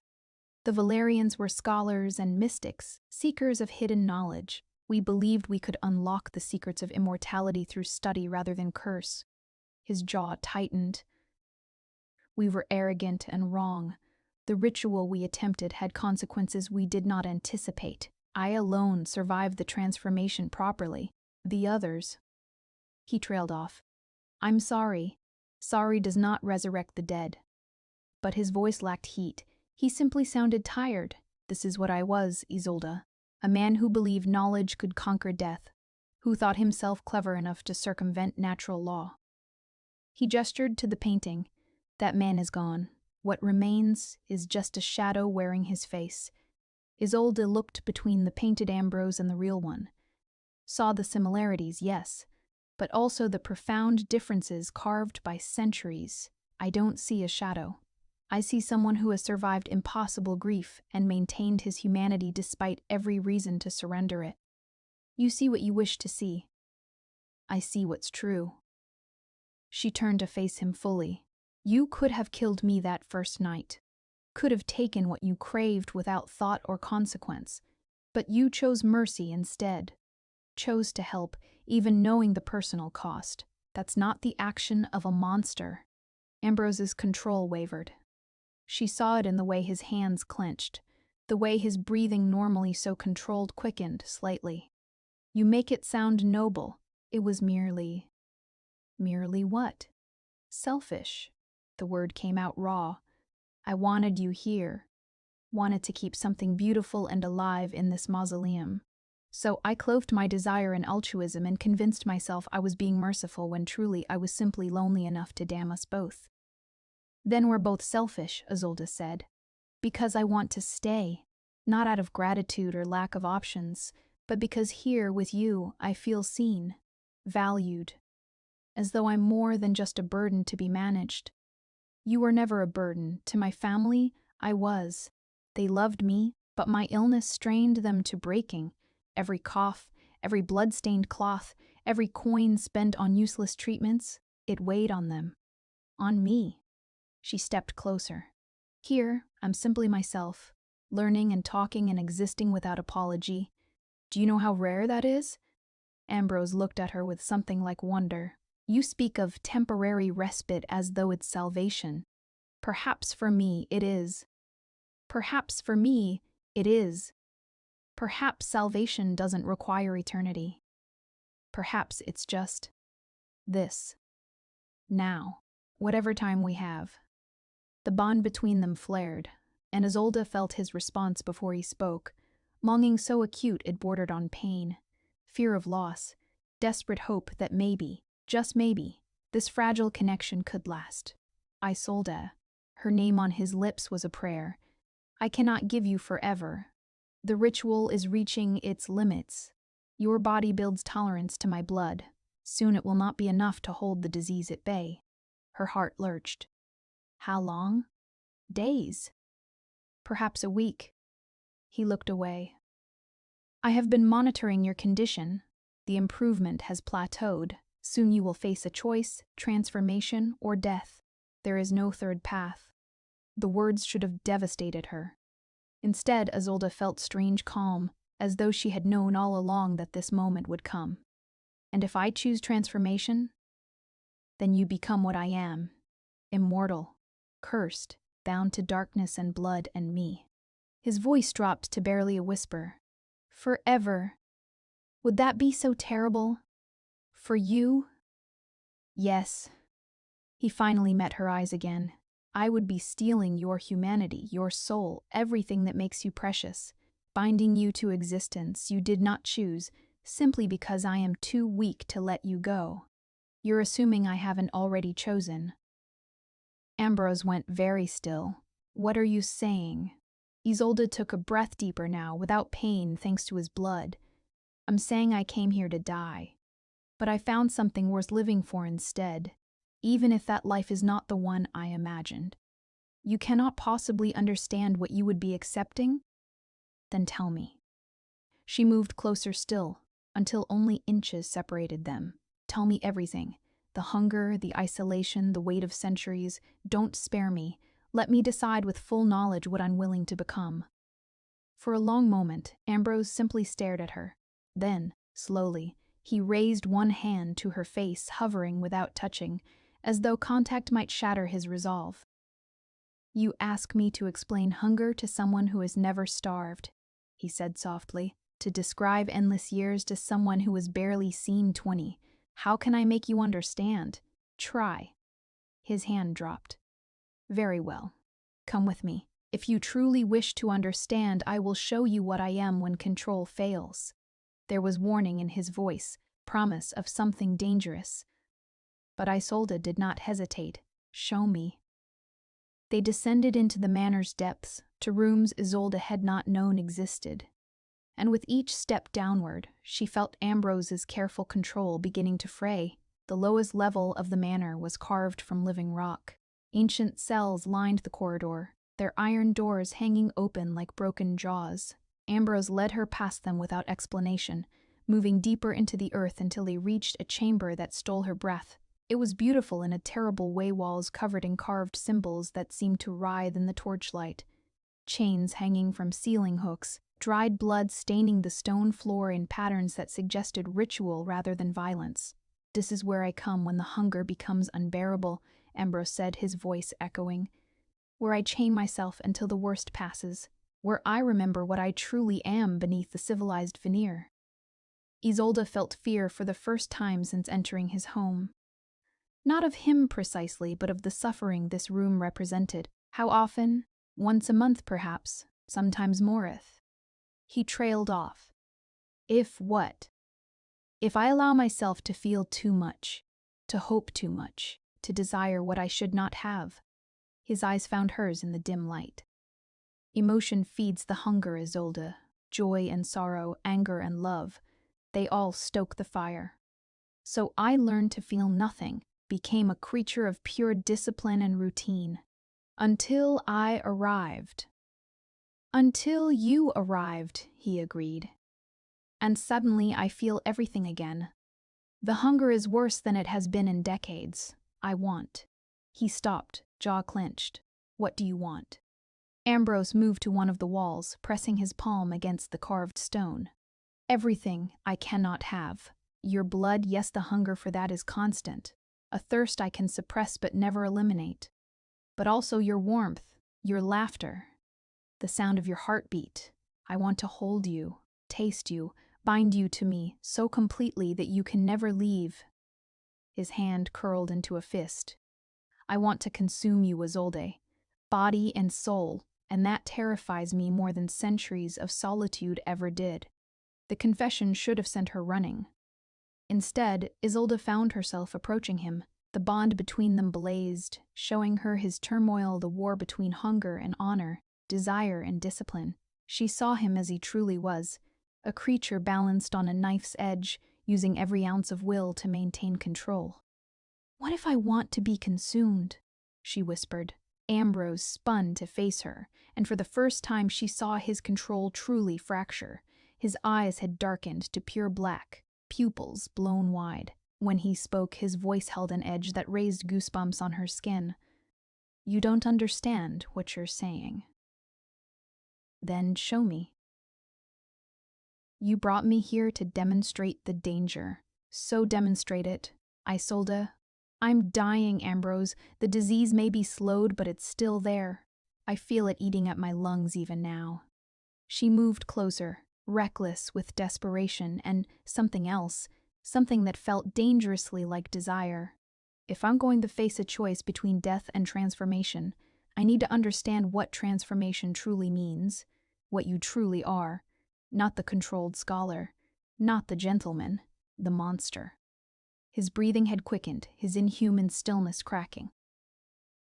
The Valerians were scholars and mystics, seekers of hidden knowledge. We believed we could unlock the secrets of immortality through study rather than curse. His jaw tightened. We were arrogant and wrong. The ritual we attempted had consequences we did not anticipate. I alone survived the transformation properly. The others... He trailed off. I'm sorry. Sorry does not resurrect the dead. But his voice lacked heat. He simply sounded tired. This is what I was, Isolde. A man who believed knowledge could conquer death, who thought himself clever enough to circumvent natural law. He gestured to the painting. That man is gone. What remains is just a shadow wearing his face. Isolde looked between the painted Ambrose and the real one. Saw the similarities, yes, but also the profound differences carved by centuries. I don't see a shadow. I see someone who has survived impossible grief and maintained his humanity despite every reason to surrender it. You see what you wish to see. I see what's true. She turned to face him fully. You could have killed me that first night. Could have taken what you craved without thought or consequence. But you chose mercy instead. Chose to help, even knowing the personal cost. That's not the action of a monster. Ambrose's control wavered. She saw it in the way his hands clenched, the way his breathing, normally so controlled, quickened slightly. You make it sound noble. It was merely... Merely what? Selfish. The word came out raw. I wanted you here. Wanted to keep something beautiful and alive in this mausoleum. So I clothed my desire in altruism and convinced myself I was being merciful when truly I was simply lonely enough to damn us both. Then we're both selfish, Isolde said. Because I want to stay. Not out of gratitude or lack of options, but because here with you I feel seen, valued. As though I'm more than just a burden to be managed. You were never a burden. To my family, I was. They loved me, but my illness strained them to breaking. Every cough, every blood-stained cloth, every coin spent on useless treatments, it weighed on them. On me. She stepped closer. Here, I'm simply myself, learning and talking and existing without apology. Do you know how rare that is? Ambrose looked at her with something like wonder. You speak of temporary respite as though it's salvation. Perhaps for me it is. Perhaps for me it is. Perhaps salvation doesn't require eternity. Perhaps it's just this. Now, whatever time we have. The bond between them flared, and Isolde felt his response before he spoke, longing so acute it bordered on pain, fear of loss, desperate hope that maybe, just maybe, this fragile connection could last. Isolde, her name on his lips was a prayer. I cannot give you forever. The ritual is reaching its limits. Your body builds tolerance to my blood. Soon it will not be enough to hold the disease at bay. Her heart lurched. How long? Days. Perhaps a week. He looked away. I have been monitoring your condition. The improvement has plateaued. Soon you will face a choice, transformation, or death. There is no third path. The words should have devastated her. Instead, Isolde felt strange calm, as though she had known all along that this moment would come. And if I choose transformation, then you become what I am, immortal, cursed, bound to darkness and blood and me. His voice dropped to barely a whisper. Forever. Would that be so terrible? For you? Yes. He finally met her eyes again. I would be stealing your humanity, your soul, everything that makes you precious, binding you to existence you did not choose, simply because I am too weak to let you go. You're assuming I haven't already chosen. Ambrose went very still. What are you saying? Isolde took a breath deeper now, without pain thanks to his blood. I'm saying I came here to die. But I found something worth living for instead, even if that life is not the one I imagined. You cannot possibly understand what you would be accepting? Then tell me. She moved closer still, until only inches separated them. Tell me everything. The hunger, the isolation, the weight of centuries. Don't spare me. Let me decide with full knowledge what I'm willing to become. For a long moment, Ambrose simply stared at her. Then, slowly, he raised one hand to her face, hovering without touching, as though contact might shatter his resolve. You ask me to explain hunger to someone who has never starved, he said softly, to describe endless years to someone who has barely seen 20. How can I make you understand? Try. His hand dropped. Very well. Come with me. If you truly wish to understand, I will show you what I am when control fails. There was warning in his voice, promise of something dangerous. But Isolde did not hesitate. Show me. They descended into the manor's depths, to rooms Isolde had not known existed. And with each step downward, she felt Ambrose's careful control beginning to fray. The lowest level of the manor was carved from living rock. Ancient cells lined the corridor, their iron doors hanging open like broken jaws. Ambrose led her past them without explanation, moving deeper into the earth until they reached a chamber that stole her breath. It was beautiful in a terrible way, walls covered in carved symbols that seemed to writhe in the torchlight. Chains hanging from ceiling hooks, dried blood staining the stone floor in patterns that suggested ritual rather than violence. This is where I come when the hunger becomes unbearable, Ambrose said, his voice echoing. Where I chain myself until the worst passes. Where I remember what I truly am beneath the civilized veneer. Isolde felt fear for the first time since entering his home. Not of him precisely, but of the suffering this room represented. How often? Once a month, perhaps. Sometimes moreth. He trailed off. If what? If I allow myself to feel too much, to hope too much, to desire what I should not have. His eyes found hers in the dim light. Emotion feeds the hunger, Isolde. Joy and sorrow, anger and love. They all stoke the fire. So I learned to feel nothing, became a creature of pure discipline and routine. Until I arrived. Until you arrived, he agreed. And suddenly I feel everything again. The hunger is worse than it has been in decades. I want. He stopped, jaw clenched. What do you want? Ambrose moved to one of the walls, pressing his palm against the carved stone. Everything I cannot have. Your blood, yes, the hunger for that is constant. A thirst I can suppress but never eliminate. But also your warmth, your laughter, the sound of your heartbeat. I want to hold you, taste you, bind you to me so completely that you can never leave. His hand curled into a fist. I want to consume you, Isolde, body and soul, and that terrifies me more than centuries of solitude ever did. The confession should have sent her running. Instead, Isolde found herself approaching him. The bond between them blazed, showing her his turmoil, the war between hunger and honor, desire and discipline. She saw him as he truly was, a creature balanced on a knife's edge, using every ounce of will to maintain control. What if I want to be consumed? She whispered. Ambrose spun to face her, and for the first time she saw his control truly fracture. His eyes had darkened to pure black, pupils blown wide. When he spoke, his voice held an edge that raised goosebumps on her skin. "You don't understand what you're saying." "Then show me." "You brought me here to demonstrate the danger. So demonstrate it, Isolde." "I'm dying, Ambrose. The disease may be slowed, but it's still there. I feel it eating at my lungs even now." She moved closer, reckless with desperation and something else, something that felt dangerously like desire. "If I'm going to face a choice between death and transformation, I need to understand what transformation truly means, what you truly are, not the controlled scholar, not the gentleman, the monster." His breathing had quickened, his inhuman stillness cracking.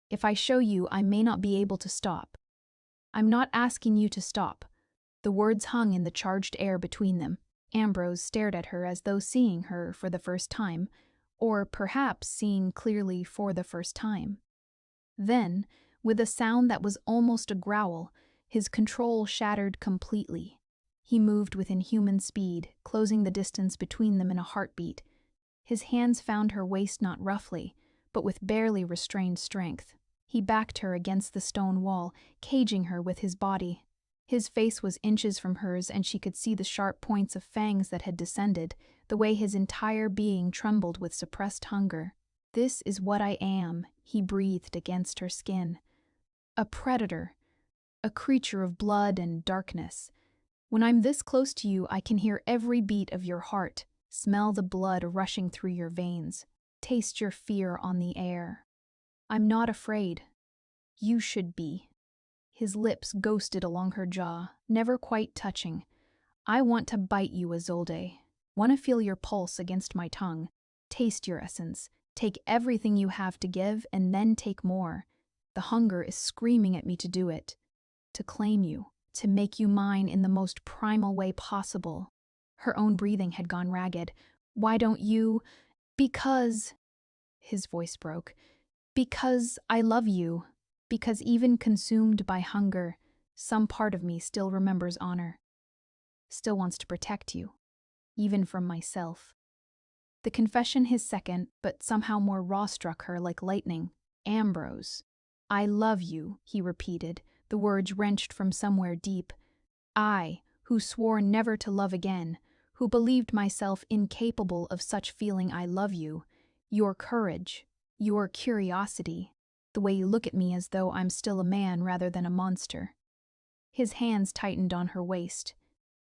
"If I show you, I may not be able to stop." "I'm not asking you to stop." The words hung in the charged air between them. Ambrose stared at her as though seeing her for the first time, or perhaps seeing clearly for the first time. Then, with a sound that was almost a growl, his control shattered completely. He moved with inhuman speed, closing the distance between them in a heartbeat. His hands found her waist not roughly, but with barely restrained strength. He backed her against the stone wall, caging her with his body. His face was inches from hers, and she could see the sharp points of fangs that had descended, the way his entire being trembled with suppressed hunger. "This is what I am," he breathed against her skin. "A predator, a creature of blood and darkness. When I'm this close to you, I can hear every beat of your heart, smell the blood rushing through your veins, taste your fear on the air. I'm not afraid. You should be." His lips ghosted along her jaw, never quite touching. "I want to bite you, Isolde. Want to feel your pulse against my tongue, taste your essence, take everything you have to give, and then take more. The hunger is screaming at me to do it, to claim you, to make you mine in the most primal way possible." Her own breathing had gone ragged. "Why don't you—" "Because—" his voice broke. "Because I love you. Because even consumed by hunger, some part of me still remembers honor. Still wants to protect you, even from myself." The confession, his second, but somehow more raw, struck her like lightning. "Ambrose." "I love you," he repeated, the words wrenched from somewhere deep. "I, who swore never to love again, who believed myself incapable of such feeling I love you. Your courage, your curiosity, the way you look at me as though I'm still a man rather than a monster." His hands tightened on her waist.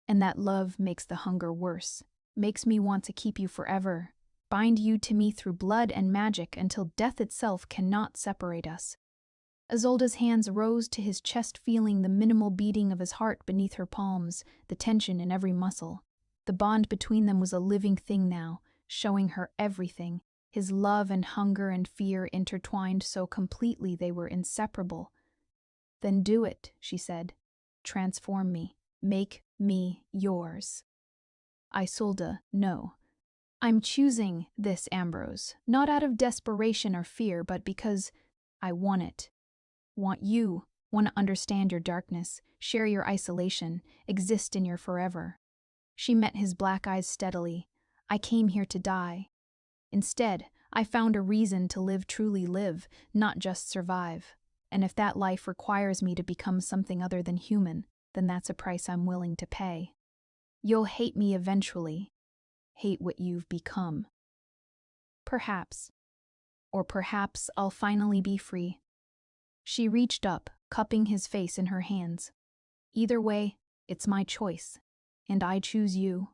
"And that love makes the hunger worse, makes me want to keep you forever, bind you to me through blood and magic until death itself cannot separate us." Isolde's hands rose to his chest, feeling the minimal beating of his heart beneath her palms, the tension in every muscle. The bond between them was a living thing now, showing her everything, his love and hunger and fear intertwined so completely they were inseparable. "Then do it," she said. "Transform me. Make me yours." "Isolde, no. I'm choosing this, Ambrose, not out of desperation or fear, but because I want it. Want you, want to understand your darkness, share your isolation, exist in your forever." She met his black eyes steadily. "I came here to die. Instead, I found a reason to live, truly live, not just survive. And if that life requires me to become something other than human, then that's a price I'm willing to pay. You'll hate me eventually. Hate what you've become. Perhaps. Or perhaps I'll finally be free." She reached up, cupping his face in her hands. "Either way, it's my choice, and I choose you."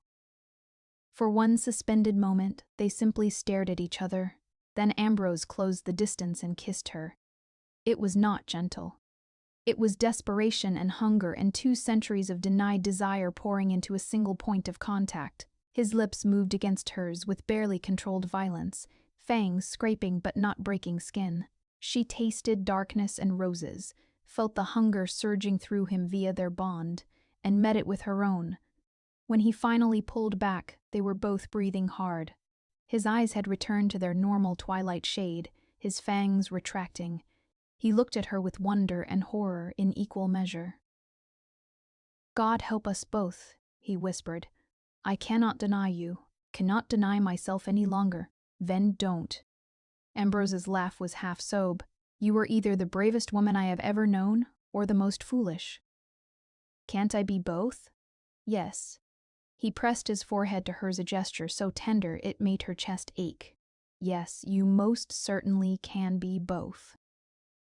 For one suspended moment, they simply stared at each other. Then Ambrose closed the distance and kissed her. It was not gentle. It was desperation and hunger and 2 centuries of denied desire pouring into a single point of contact. His lips moved against hers with barely controlled violence, fangs scraping but not breaking skin. She tasted darkness and roses, felt the hunger surging through him via their bond, and met it with her own. When he finally pulled back, they were both breathing hard. His eyes had returned to their normal twilight shade, his fangs retracting. He looked at her with wonder and horror in equal measure. "God help us both," he whispered. "I cannot deny you. Cannot deny myself any longer. Then don't. Ambrose's laugh was half sob. You are either the bravest woman I have ever known, or the most foolish. Can't I be both? Yes. He pressed his forehead to hers, a gesture so tender it made her chest ache. Yes, you most certainly can be both.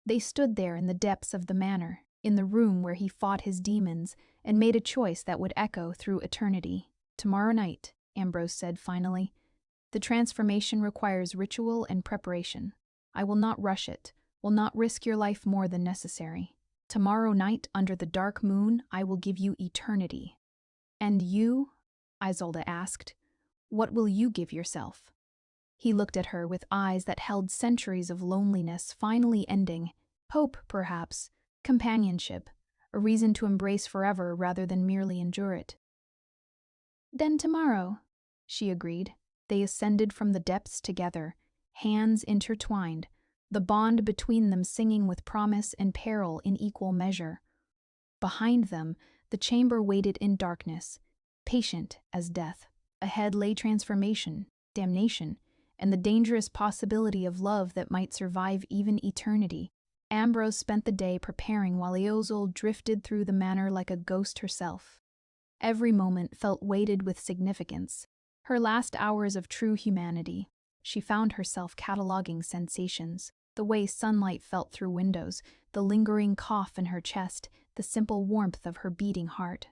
They stood there in the depths of the manor, in the room where he fought his demons, and made a choice that would echo through eternity. Tomorrow night, Ambrose said finally. The transformation requires ritual and preparation. I will not rush it, will not risk your life more than necessary. Tomorrow night, under the dark moon, I will give you eternity. And you? Isolde asked. What will you give yourself? He looked at her with eyes that held centuries of loneliness finally ending. Hope, perhaps. Companionship. A reason to embrace forever rather than merely endure it. Then tomorrow, she agreed. They ascended from the depths together, hands intertwined, the bond between them singing with promise and peril in equal measure. Behind them, the chamber waited in darkness, patient as death. Ahead lay transformation, damnation, and the dangerous possibility of love that might survive even eternity. Ambrose spent the day preparing while Isolde drifted through the manor like a ghost herself. Every moment felt weighted with significance. Her last hours of true humanity. She found herself cataloging sensations, the way sunlight felt through windows, the lingering cough in her chest, the simple warmth of her beating heart.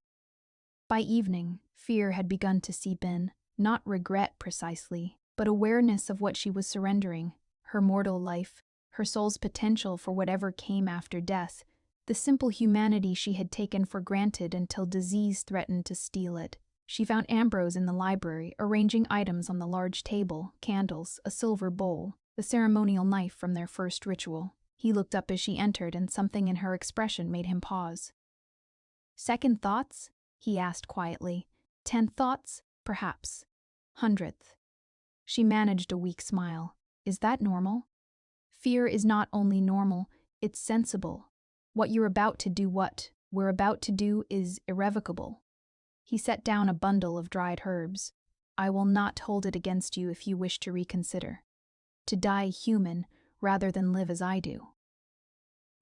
By evening, fear had begun to seep in, not regret precisely, but awareness of what she was surrendering, her mortal life, her soul's potential for whatever came after death, the simple humanity she had taken for granted until disease threatened to steal it. She found Ambrose in the library, arranging items on the large table, candles, a silver bowl, the ceremonial knife from their first ritual. He looked up as she entered, and something in her expression made him pause. Second thoughts? He asked quietly. 10th thoughts? Perhaps. 100th. She managed a weak smile. Is that normal? Fear is not only normal, it's sensible. What you're about to do, what we're about to do, is irrevocable. He set down a bundle of dried herbs. I will not hold it against you if you wish to reconsider. To die human, rather than live as I do.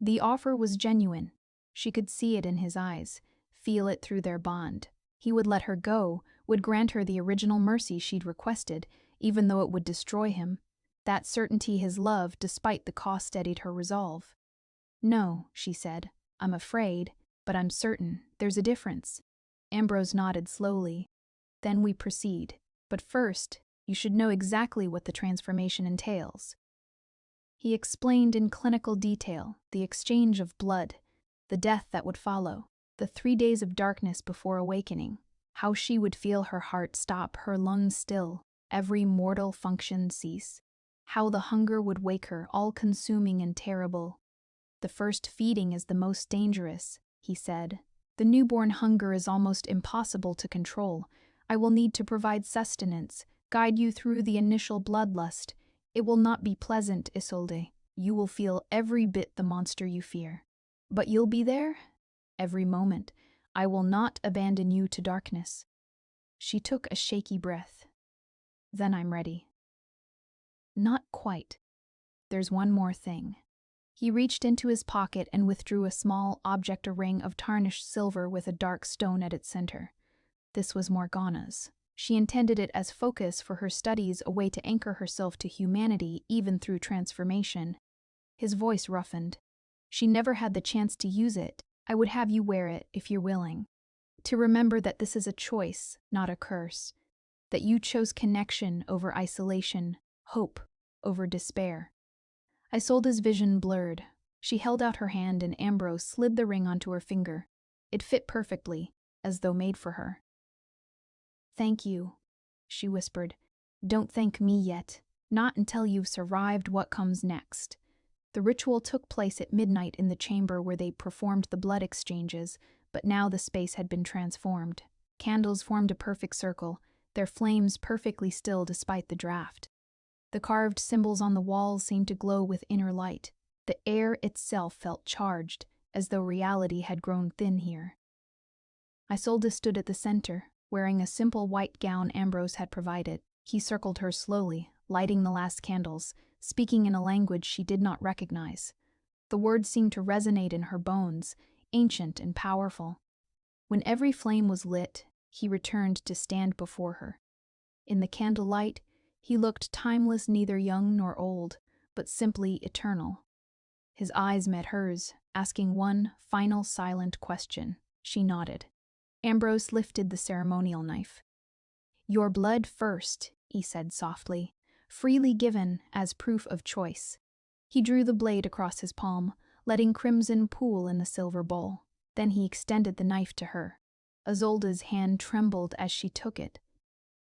The offer was genuine. She could see it in his eyes, feel it through their bond. He would let her go, would grant her the original mercy she'd requested, even though it would destroy him. That certainty his love, despite the cost, steadied her resolve. No, she said. I'm afraid, but I'm certain. There's a difference. Ambrose nodded slowly. Then we proceed. But first, you should know exactly what the transformation entails. He explained in clinical detail the exchange of blood, the death that would follow, the 3 days of darkness before awakening, how she would feel her heart stop, her lungs still, every mortal function cease, how the hunger would wake her, all-consuming and terrible. The first feeding is the most dangerous, he said. The newborn hunger is almost impossible to control. I will need to provide sustenance, guide you through the initial bloodlust. It will not be pleasant, Isolde. You will feel every bit the monster you fear. But you'll be there? Every moment. I will not abandon you to darkness. She took a shaky breath. Then I'm ready. Not quite. There's one more thing. He reached into his pocket and withdrew a small object, a ring of tarnished silver with a dark stone at its center. This was Morgana's. She intended it as focus for her studies, a way to anchor herself to humanity even through transformation. His voice roughened. She never had the chance to use it. I would have you wear it, if you're willing. To remember that this is a choice, not a curse. That you chose connection over isolation, hope over despair. Isolde's vision blurred. She held out her hand and Ambrose slid the ring onto her finger. It fit perfectly, as though made for her. Thank you, she whispered. Don't thank me yet. Not until you've survived what comes next. The ritual took place at midnight in the chamber where they performed the blood exchanges, but now the space had been transformed. Candles formed a perfect circle, their flames perfectly still despite the draft. The carved symbols on the walls seemed to glow with inner light. The air itself felt charged, as though reality had grown thin here. Isolde stood at the center, wearing a simple white gown Ambrose had provided. He circled her slowly, lighting the last candles, speaking in a language she did not recognize. The words seemed to resonate in her bones, ancient and powerful. When every flame was lit, he returned to stand before her. In the candlelight, he looked timeless, neither young nor old, but simply eternal. His eyes met hers, asking one final silent question. She nodded. Ambrose lifted the ceremonial knife. "Your blood first," he said softly, "freely given as proof of choice." He drew the blade across his palm, letting crimson pool in the silver bowl. Then he extended the knife to her. Isolde's hand trembled as she took it.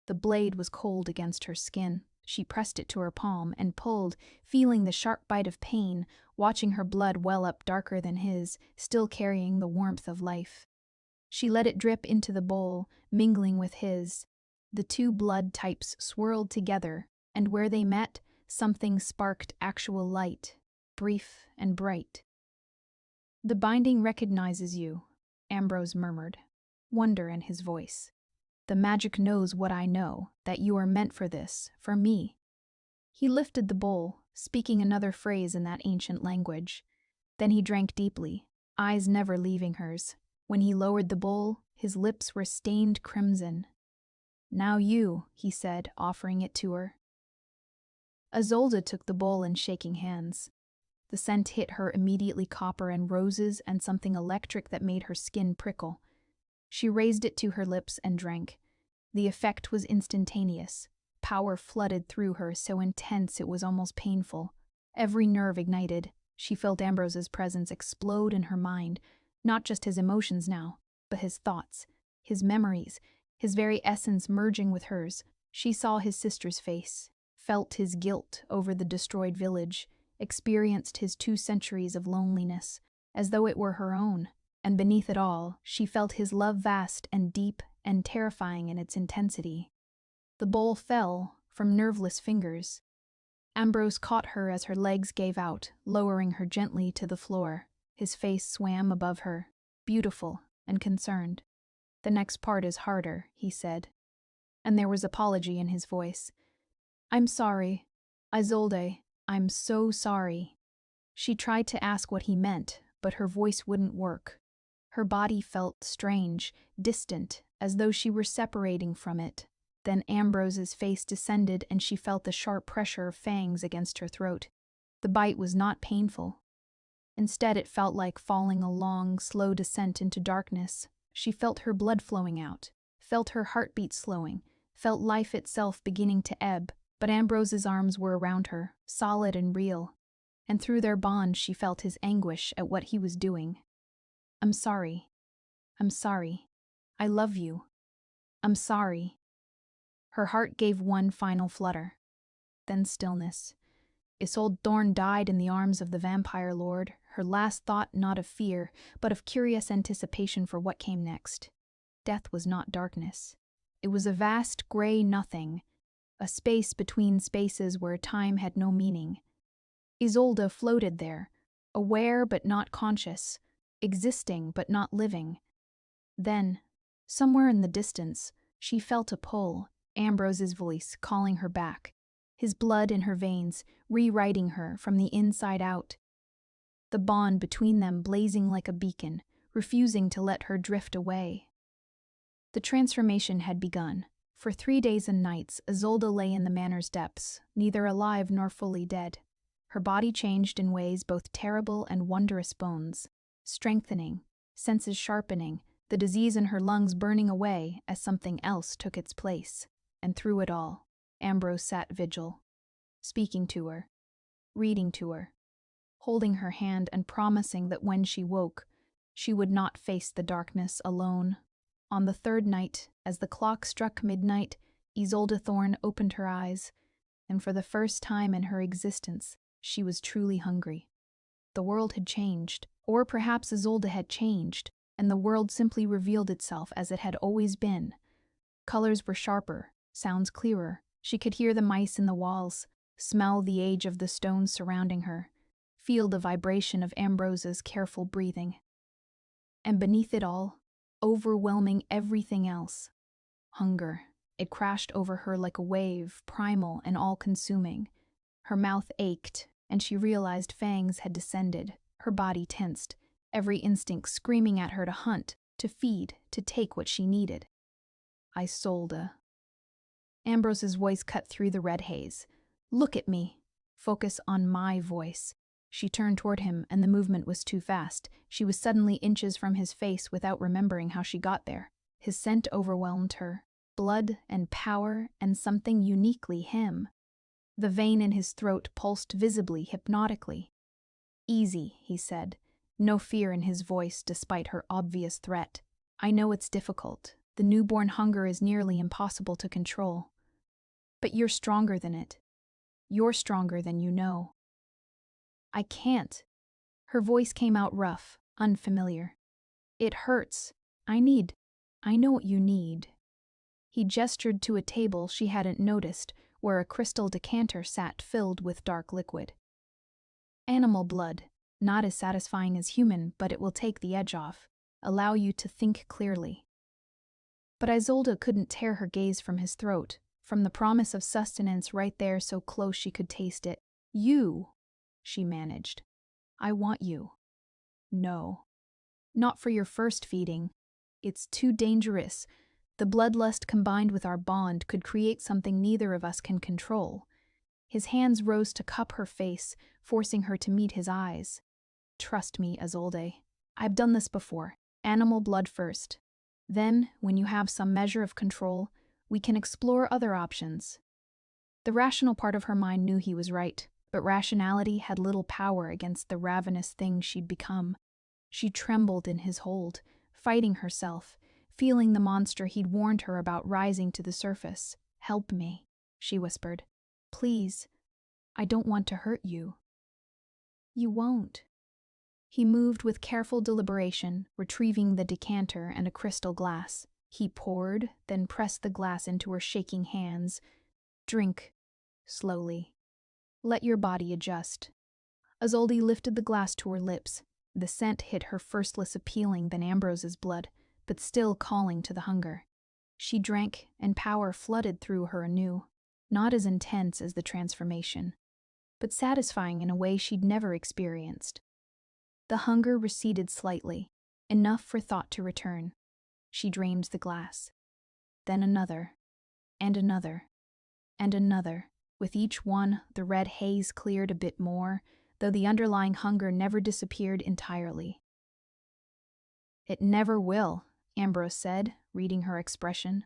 The blade was cold against her skin. She pressed it to her palm and pulled, feeling the sharp bite of pain, watching her blood well up darker than his, still carrying the warmth of life. She let it drip into the bowl, mingling with his. The two blood types swirled together, and where they met, something sparked actual light, brief and bright. "The binding recognizes you," Ambrose murmured, wonder in his voice. "The magic knows what I know, that you are meant for this, for me." He lifted the bowl, speaking another phrase in that ancient language. Then he drank deeply, eyes never leaving hers. When he lowered the bowl, his lips were stained crimson. "Now you," he said, offering it to her. Isolde took the bowl in shaking hands. The scent hit her immediately, copper and roses and something electric that made her skin prickle. She raised it to her lips and drank. The effect was instantaneous. Power flooded through her, so intense it was almost painful. Every nerve ignited. She felt Ambrose's presence explode in her mind, not just his emotions now, but his thoughts, his memories, his very essence merging with hers. She saw his sister's face, felt his guilt over the destroyed village, experienced his 2 centuries of loneliness, as though it were her own. And beneath it all, she felt his love, vast and deep and terrifying in its intensity. The bowl fell from nerveless fingers. Ambrose caught her as her legs gave out, lowering her gently to the floor. His face swam above her, beautiful and concerned. "The next part is harder," he said, and there was apology in his voice. "I'm sorry. Isolde, I'm so sorry." She tried to ask what he meant, but her voice wouldn't work. Her body felt strange, distant, as though she were separating from it. Then Ambrose's face descended and she felt the sharp pressure of fangs against her throat. The bite was not painful. Instead, it felt like falling a long, slow descent into darkness. She felt her blood flowing out, felt her heartbeat slowing, felt life itself beginning to ebb, but Ambrose's arms were around her, solid and real. And through their bond she felt his anguish at what he was doing. "I'm sorry. I'm sorry. I love you. I'm sorry." Her heart gave one final flutter. Then stillness. Isolde Thorn died in the arms of the vampire lord, her last thought not of fear, but of curious anticipation for what came next. Death was not darkness. It was a vast gray nothing, a space between spaces where time had no meaning. Isolde floated there, aware but not conscious, existing but not living. Then, somewhere in the distance, she felt a pull, Ambrose's voice calling her back, his blood in her veins, rewriting her from the inside out. The bond between them blazing like a beacon, refusing to let her drift away. The transformation had begun. For 3 days and nights, Isolde lay in the manor's depths, neither alive nor fully dead. Her body changed in ways both terrible and wondrous. Bones strengthening, senses sharpening, the disease in her lungs burning away as something else took its place. And through it all, Ambrose sat vigil, speaking to her, reading to her, holding her hand and promising that when she woke, she would not face the darkness alone. On the 3rd night, as the clock struck midnight, Isolde Thorn opened her eyes, and for the first time in her existence, she was truly hungry. The world had changed, or perhaps Isolde had changed, and the world simply revealed itself as it had always been. Colors were sharper, sounds clearer. She could hear the mice in the walls, smell the age of the stones surrounding her, feel the vibration of Ambrose's careful breathing. And beneath it all, overwhelming everything else, Hunger. It crashed over her like a wave, primal and all-consuming. Her mouth ached, and she realized fangs had descended. Her body tensed, every instinct screaming at her to hunt, to feed, to take what she needed. Isolde. Ambrose's voice cut through the red haze. Look at me. Focus on my voice. She turned toward him, and the movement was too fast. She was suddenly inches from his face without remembering how she got there. His scent overwhelmed her. Blood and power and something uniquely him. The vein in his throat pulsed visibly, hypnotically. Easy, he said, no fear in his voice despite her obvious threat. I know it's difficult. The newborn hunger is nearly impossible to control. But you're stronger than it. You're stronger than you know. I can't. Her voice came out rough, unfamiliar. It hurts. I know what you need. He gestured to a table she hadn't noticed, where a crystal decanter sat filled with dark liquid. Animal blood, not as satisfying as human, but it will take the edge off, allow you to think clearly. But Isolde couldn't tear her gaze from his throat, from the promise of sustenance right there so close she could taste it. You, she managed. I want you. No. Not for your first feeding. It's too dangerous. The bloodlust combined with our bond could create something neither of us can control. His hands rose to cup her face, forcing her to meet his eyes. Trust me, Isolde. I've done this before. Animal blood first. Then, when you have some measure of control, we can explore other options. The rational part of her mind knew he was right, but rationality had little power against the ravenous thing she'd become. She trembled in his hold, fighting herself, feeling the monster he'd warned her about rising to the surface. Help me, she whispered. Please, I don't want to hurt you. You won't. He moved with careful deliberation, retrieving the decanter and a crystal glass. He poured, then pressed the glass into her shaking hands. Drink, slowly. Let your body adjust. Isolde lifted the glass to her lips. The scent hit her first less appealing than Ambrose's blood, but still calling to the hunger. She drank, and power flooded through her anew, not as intense as the transformation, but satisfying in a way she'd never experienced. The hunger receded slightly, enough for thought to return. She drained the glass. Then another, and another, and another. With each one, the red haze cleared a bit more, though the underlying hunger never disappeared entirely. It never will, Ambrose said, reading her expression.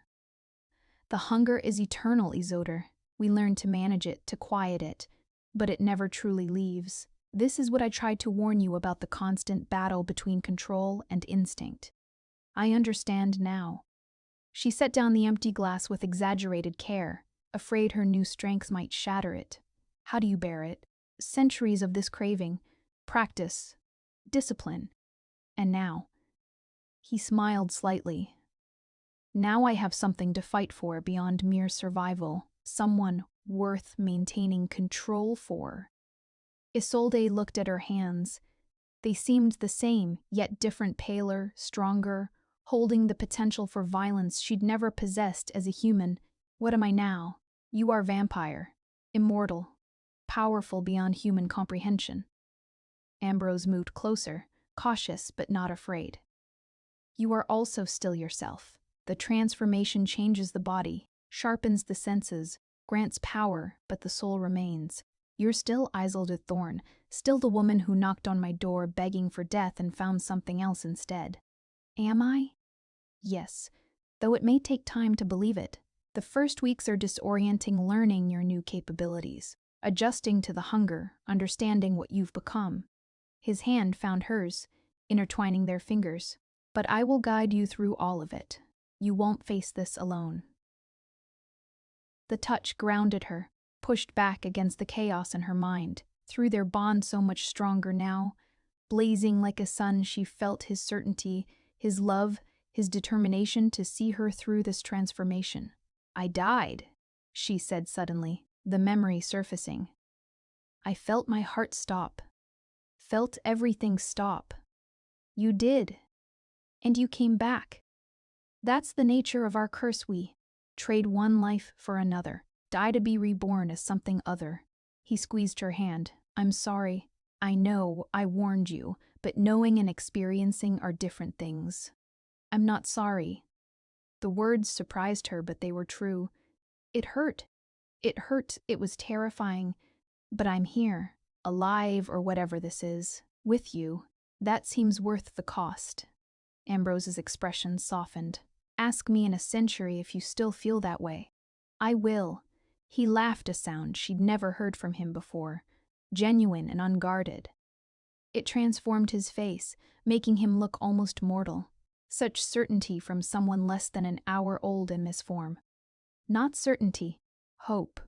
The hunger is eternal, Isolde. We learn to manage it, to quiet it, but it never truly leaves. This is what I tried to warn you about, the constant battle between control and instinct. I understand now. She set down the empty glass with exaggerated care, afraid her new strength might shatter it. How do you bear it? Centuries of this craving, practice, discipline, and now. He smiled slightly. Now I have something to fight for beyond mere survival, someone worth maintaining control for. Isolde looked at her hands. They seemed the same, yet different, paler, stronger, holding the potential for violence she'd never possessed as a human. What am I now? You are vampire, immortal, powerful beyond human comprehension. Ambrose moved closer, cautious but not afraid. You are also still yourself. The transformation changes the body, sharpens the senses, grants power, but the soul remains. You're still Isolde Thorn, still the woman who knocked on my door begging for death and found something else instead. Am I? Yes, though it may take time to believe it. The first weeks are disorienting, learning your new capabilities, adjusting to the hunger, understanding what you've become. His hand found hers, intertwining their fingers. But I will guide you through all of it. You won't face this alone. The touch grounded her, pushed back against the chaos in her mind, threw their bond so much stronger now. Blazing like a sun, she felt his certainty, his love, his determination to see her through this transformation. I died, she said suddenly, the memory surfacing. I felt my heart stop. Felt everything stop. You did. And you came back. That's the nature of our curse. We Trade one life for another. Die to be reborn as something other. He squeezed her hand. I'm sorry. I know, I warned you, but knowing and experiencing are different things. I'm not sorry. The words surprised her, but they were true. It hurt. It hurt, it was terrifying. But I'm here, alive or whatever this is, with you. That seems worth the cost. Ambrose's expression softened. Ask me in a century if you still feel that way. I will. He laughed, a sound she'd never heard from him before, genuine and unguarded. It transformed his face, making him look almost mortal. Such certainty from someone less than an hour old in misform. Not certainty, hope.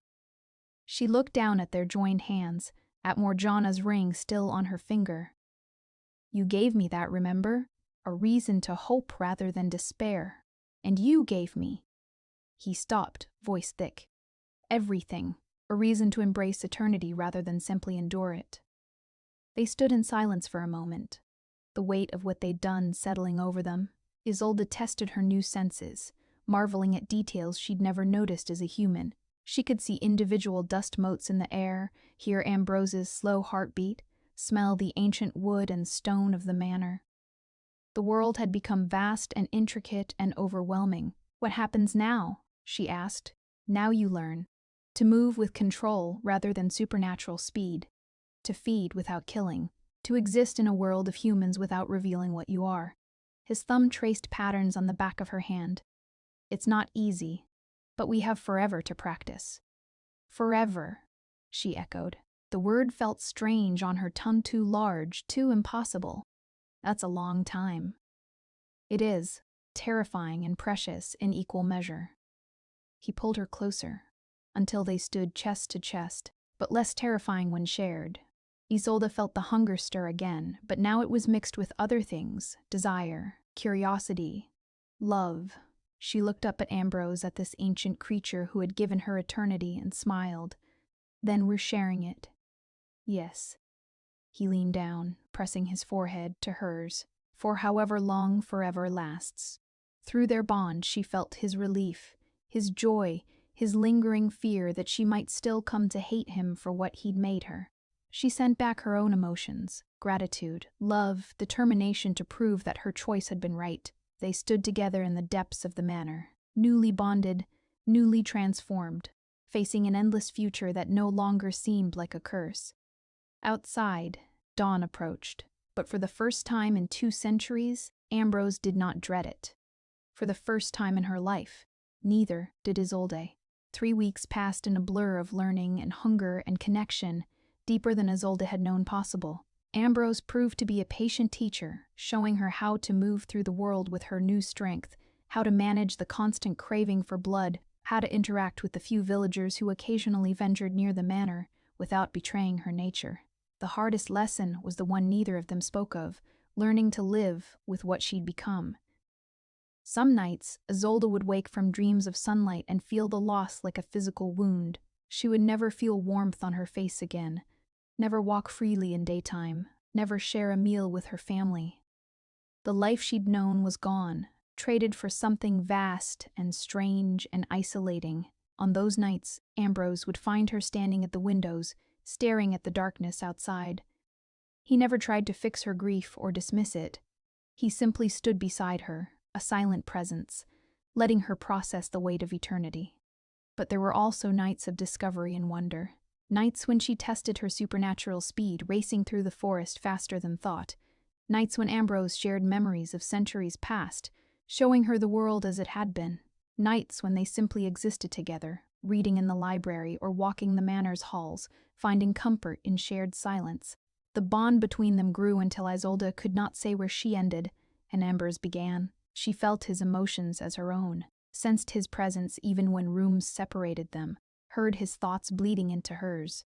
She looked down at their joined hands, at Morgiana's ring still on her finger. You gave me that, remember? A reason to hope rather than despair. And you gave me. He stopped, voice thick. Everything. A reason to embrace eternity rather than simply endure it. They stood in silence for a moment, the weight of what they'd done settling over them. Isolde tested her new senses, marveling at details she'd never noticed as a human. She could see individual dust motes in the air, hear Ambrose's slow heartbeat, smell the ancient wood and stone of the manor. The world had become vast and intricate and overwhelming. What happens now? She asked. Now you learn. To move with control rather than supernatural speed. To feed without killing. To exist in a world of humans without revealing what you are. His thumb traced patterns on the back of her hand. It's not easy, but we have forever to practice. Forever, she echoed. The word felt strange on her tongue, too large, too impossible. That's a long time. It is, terrifying and precious in equal measure. He pulled her closer, until they stood chest to chest, but less terrifying when shared. Isolde felt the hunger stir again, but now it was mixed with other things, desire, curiosity, love. She looked up at Ambrose, at this ancient creature who had given her eternity, and smiled. Then we're sharing it. Yes. He leaned down, pressing his forehead to hers, for however long forever lasts. Through their bond she felt his relief, his joy, his lingering fear that she might still come to hate him for what he'd made her. She sent back her own emotions, gratitude, love, determination to prove that her choice had been right. They stood together in the depths of the manor, newly bonded, newly transformed, facing an endless future that no longer seemed like a curse. Outside, dawn approached, but for the first time in 2 centuries, Ambrose did not dread it. For the first time in her life, neither did Isolde. 3 weeks passed in a blur of learning and hunger and connection, deeper than Isolde had known possible. Ambrose proved to be a patient teacher, showing her how to move through the world with her new strength, how to manage the constant craving for blood, how to interact with the few villagers who occasionally ventured near the manor without betraying her nature. The hardest lesson was the one neither of them spoke of, learning to live with what she'd become. Some nights, Isolde would wake from dreams of sunlight and feel the loss like a physical wound. She would never feel warmth on her face again, never walk freely in daytime, never share a meal with her family. The life she'd known was gone, traded for something vast and strange and isolating. On those nights, Ambrose would find her standing at the windows, staring at the darkness outside. He never tried to fix her grief or dismiss it. He simply stood beside her, a silent presence, letting her process the weight of eternity. But there were also nights of discovery and wonder. Nights when she tested her supernatural speed, racing through the forest faster than thought. Nights when Ambrose shared memories of centuries past, showing her the world as it had been. Nights when they simply existed together, reading in the library or walking the manor's halls, finding comfort in shared silence. The bond between them grew until Isolde could not say where she ended and Ambrose began. She felt his emotions as her own, sensed his presence even when rooms separated them, heard his thoughts bleeding into hers.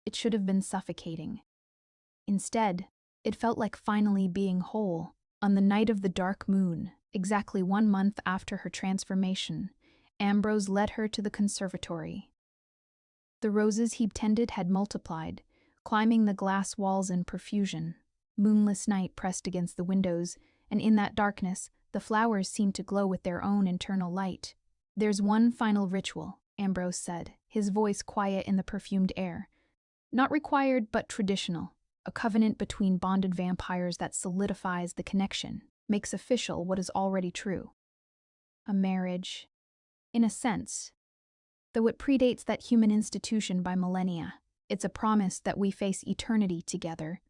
It should have been suffocating. Instead, it felt like finally being whole. On the night of the dark moon, exactly 1 month after her transformation, Ambrose led her to the conservatory. The roses he'd tended had multiplied, climbing the glass walls in profusion. Moonless night pressed against the windows, and in that darkness, the flowers seemed to glow with their own internal light. There's one final ritual, Ambrose said, his voice quiet in the perfumed air. Not required, but traditional. A covenant between bonded vampires that solidifies the connection, makes official what is already true. A marriage, in a sense. Though it predates that human institution by millennia, it's a promise that we face eternity together,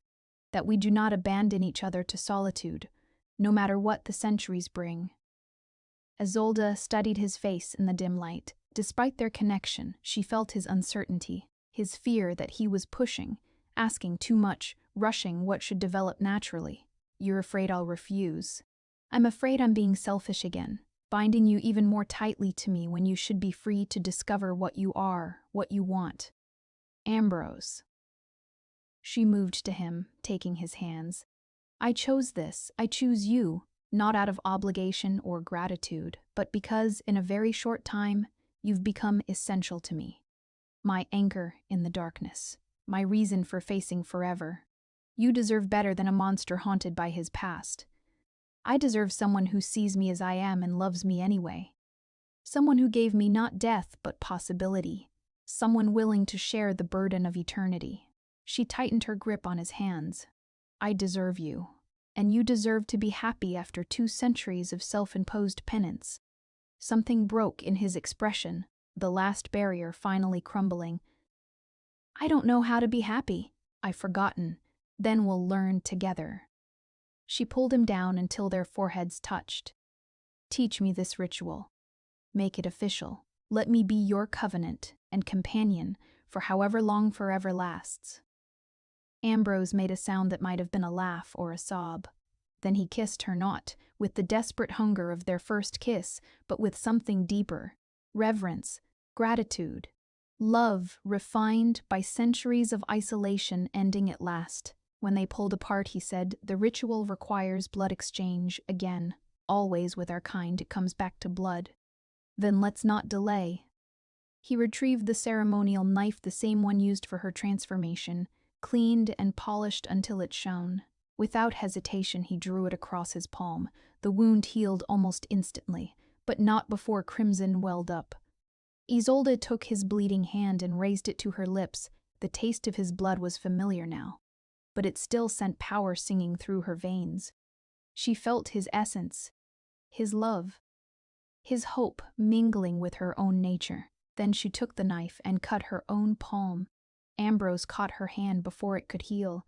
that we do not abandon each other to solitude, no matter what the centuries bring. Isolde studied his face in the dim light. Despite their connection, she felt his uncertainty, his fear that he was pushing, asking too much, rushing what should develop naturally. You're afraid I'll refuse. I'm afraid I'm being selfish again, binding you even more tightly to me when you should be free to discover what you are, what you want. Ambrose. She moved to him, taking his hands. I chose this, I choose you, not out of obligation or gratitude, but because, in a very short time, you've become essential to me. My anchor in the darkness, my reason for facing forever. You deserve better than a monster haunted by his past. I deserve someone who sees me as I am and loves me anyway. Someone who gave me not death, but possibility. Someone willing to share the burden of eternity. She tightened her grip on his hands. I deserve you. And you deserve to be happy after 2 centuries of self-imposed penance. Something broke in his expression, the last barrier finally crumbling. I don't know how to be happy. I've forgotten. Then we'll learn together. She pulled him down until their foreheads touched. Teach me this ritual. Make it official. Let me be your covenant and companion for however long forever lasts. Ambrose made a sound that might have been a laugh or a sob. Then he kissed her not with the desperate hunger of their first kiss, but with something deeper. Reverence, gratitude, love refined by centuries of isolation ending at last. When they pulled apart, he said, the ritual requires blood exchange again. Always with our kind it comes back to blood. Then let's not delay. He retrieved the ceremonial knife, the same one used for her transformation, cleaned and polished until it shone. Without hesitation, he drew it across his palm. The wound healed almost instantly, but not before crimson welled up. Isolde took his bleeding hand and raised it to her lips. The taste of his blood was familiar now, but it still sent power singing through her veins. She felt his essence, his love, his hope mingling with her own nature. Then she took the knife and cut her own palm. Ambrose caught her hand before it could heal,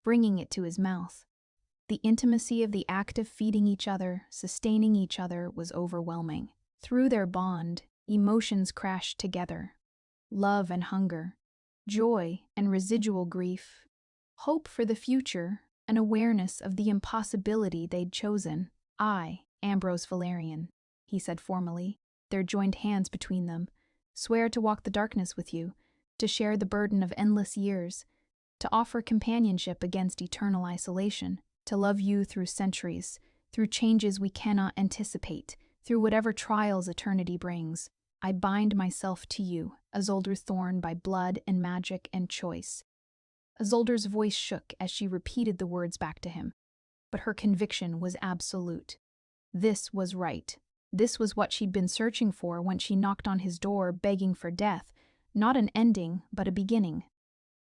bringing it to his mouth. The intimacy of the act of feeding each other, sustaining each other, was overwhelming. Through their bond, emotions crashed together. Love and hunger, joy and residual grief, hope for the future, an awareness of the impossibility they'd chosen. I, Ambrose Valerian, he said formally, their joined hands between them, swear to walk the darkness with you, to share the burden of endless years, to offer companionship against eternal isolation, to love you through centuries, through changes we cannot anticipate, through whatever trials eternity brings. I bind myself to you, Isolde Thorn, by blood and magic and choice. Isolde's voice shook as she repeated the words back to him, but her conviction was absolute. This was right. This was what she'd been searching for when she knocked on his door begging for death. Not an ending, but a beginning.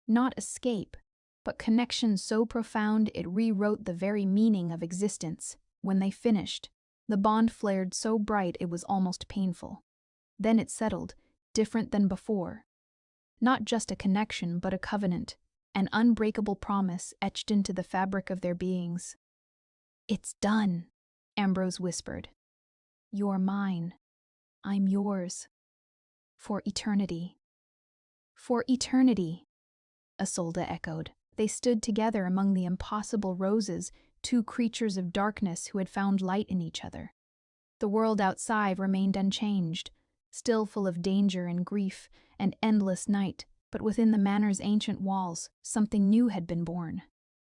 Not escape, but connection so profound it rewrote the very meaning of existence. When they finished, the bond flared so bright it was almost painful. Then it settled, different than before. Not just a connection, but a covenant, an unbreakable promise etched into the fabric of their beings. It's done, Ambrose whispered. You're mine. I'm yours. For eternity. For eternity, Isolde echoed. They stood together among the impossible roses, 2 creatures of darkness who had found light in each other. The world outside remained unchanged, still full of danger and grief and endless night, but within the manor's ancient walls, something new had been born.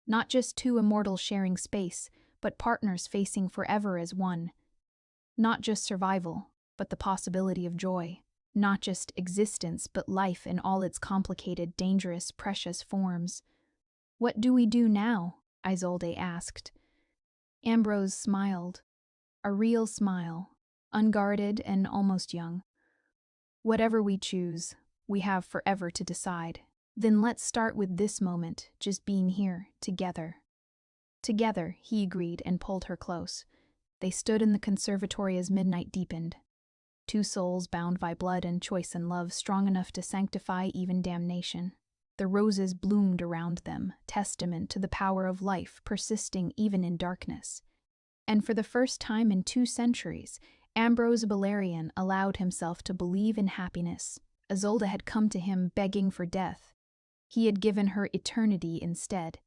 Not just 2 immortals sharing space, but partners facing forever as one. Not just survival, but the possibility of joy. Not just existence, but life in all its complicated, dangerous, precious forms. What do we do now? Isolde asked. Ambrose smiled. A real smile. unguarded and almost young. Whatever we choose, we have forever to decide. Then let's start with this moment, just being here, together. Together, he agreed and pulled her close. They stood in the conservatory as midnight deepened. Two souls bound by blood and choice and love strong enough to sanctify even damnation. The roses bloomed around them, testament to the power of life persisting even in darkness. And for the first time in 2 centuries, Ambrose Valerian allowed himself to believe in happiness. Isolde had come to him begging for death. He had given her eternity instead,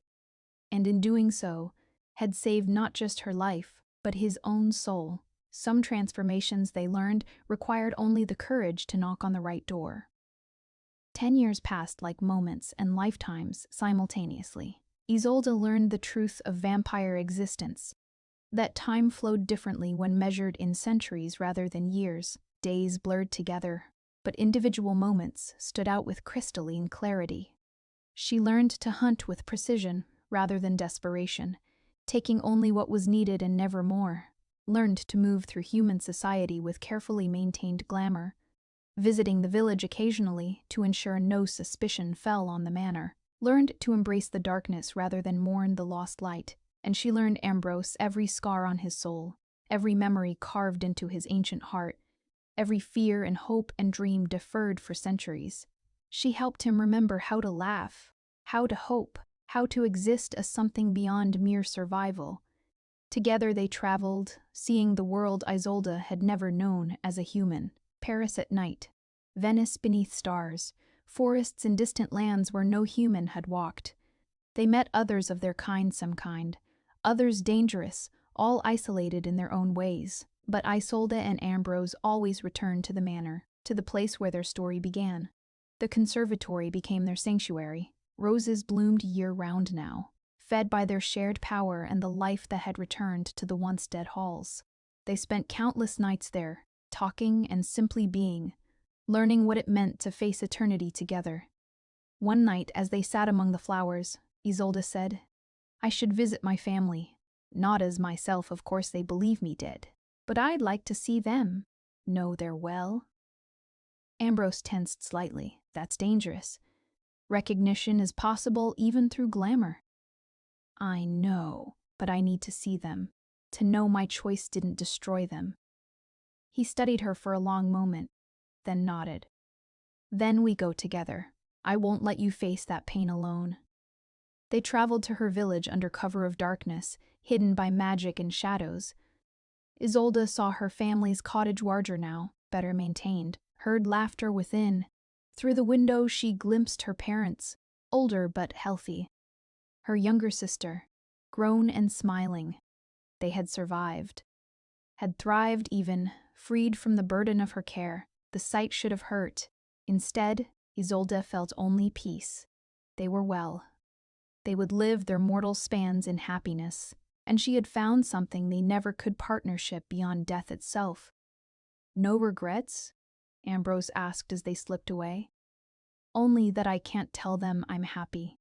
and in doing so, had saved not just her life, but his own soul. Some transformations, they learned, required only the courage to knock on the right door. 10 years passed like moments and lifetimes simultaneously. Isolde learned the truth of vampire existence, that time flowed differently when measured in centuries rather than years. Days blurred together, but individual moments stood out with crystalline clarity. She learned to hunt with precision rather than desperation, taking only what was needed and never more. Learned to move through human society with carefully maintained glamour, visiting the village occasionally to ensure no suspicion fell on the manor. Learned to embrace the darkness rather than mourn the lost light. And she learned Ambrose every scar on his soul, every memory carved into his ancient heart, every fear and hope and dream deferred for centuries. She helped him remember how to laugh, how to hope, how to exist as something beyond mere survival. Together they traveled, seeing the world Isolde had never known as a human. Paris at night, Venice beneath stars, forests in distant lands where no human had walked. They met others of their kind, some kind, others dangerous, all isolated in their own ways. But Isolde and Ambrose always returned to the manor, to the place where their story began. The conservatory became their sanctuary. Roses bloomed year-round now, fed by their shared power and the life that had returned to the once dead halls. They spent countless nights there, talking and simply being, learning what it meant to face eternity together. One night, as they sat among the flowers, Isolde said, "I should visit my family. Not as myself, of course they believe me dead. But I'd like to see them, know they're well." Ambrose tensed slightly. That's dangerous. Recognition is possible even through glamour. I know, but I need to see them, to know my choice didn't destroy them. He studied her for a long moment, then nodded. Then we go together. I won't let you face that pain alone. They traveled to her village under cover of darkness, hidden by magic and shadows. Isolde saw her family's cottage larger now, better maintained, heard laughter within. Through the window she glimpsed her parents, older but healthy. Her younger sister, grown and smiling. They had survived. Had thrived even, freed from the burden of her care. The sight should have hurt. Instead, Isolde felt only peace. They were well. They would live their mortal spans in happiness, and she had found something they never could: partnership beyond death itself. No regrets? Ambrose asked as they slipped away. Only that I can't tell them I'm happy.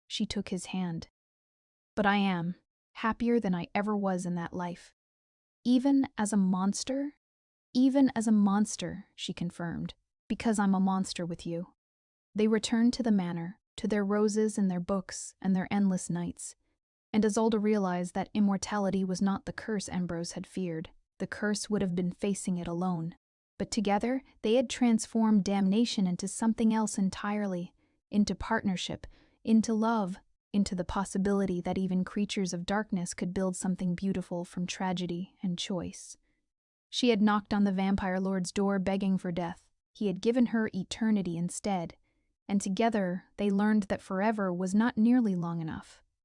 She took his hand. But I am, happier than I ever was in that life. Even as a monster? Even as a monster, she confirmed, because I'm a monster with you. They returned to the manor, to their roses and their books and their endless nights. And Isolde realized that immortality was not the curse Ambrose had feared. The curse would have been facing it alone. But together, they had transformed damnation into something else entirely, into partnership, into love, into the possibility that even creatures of darkness could build something beautiful from tragedy and choice. She had knocked on the vampire lord's door begging for death. He had given her eternity instead, and together they learned that forever was not nearly long enough.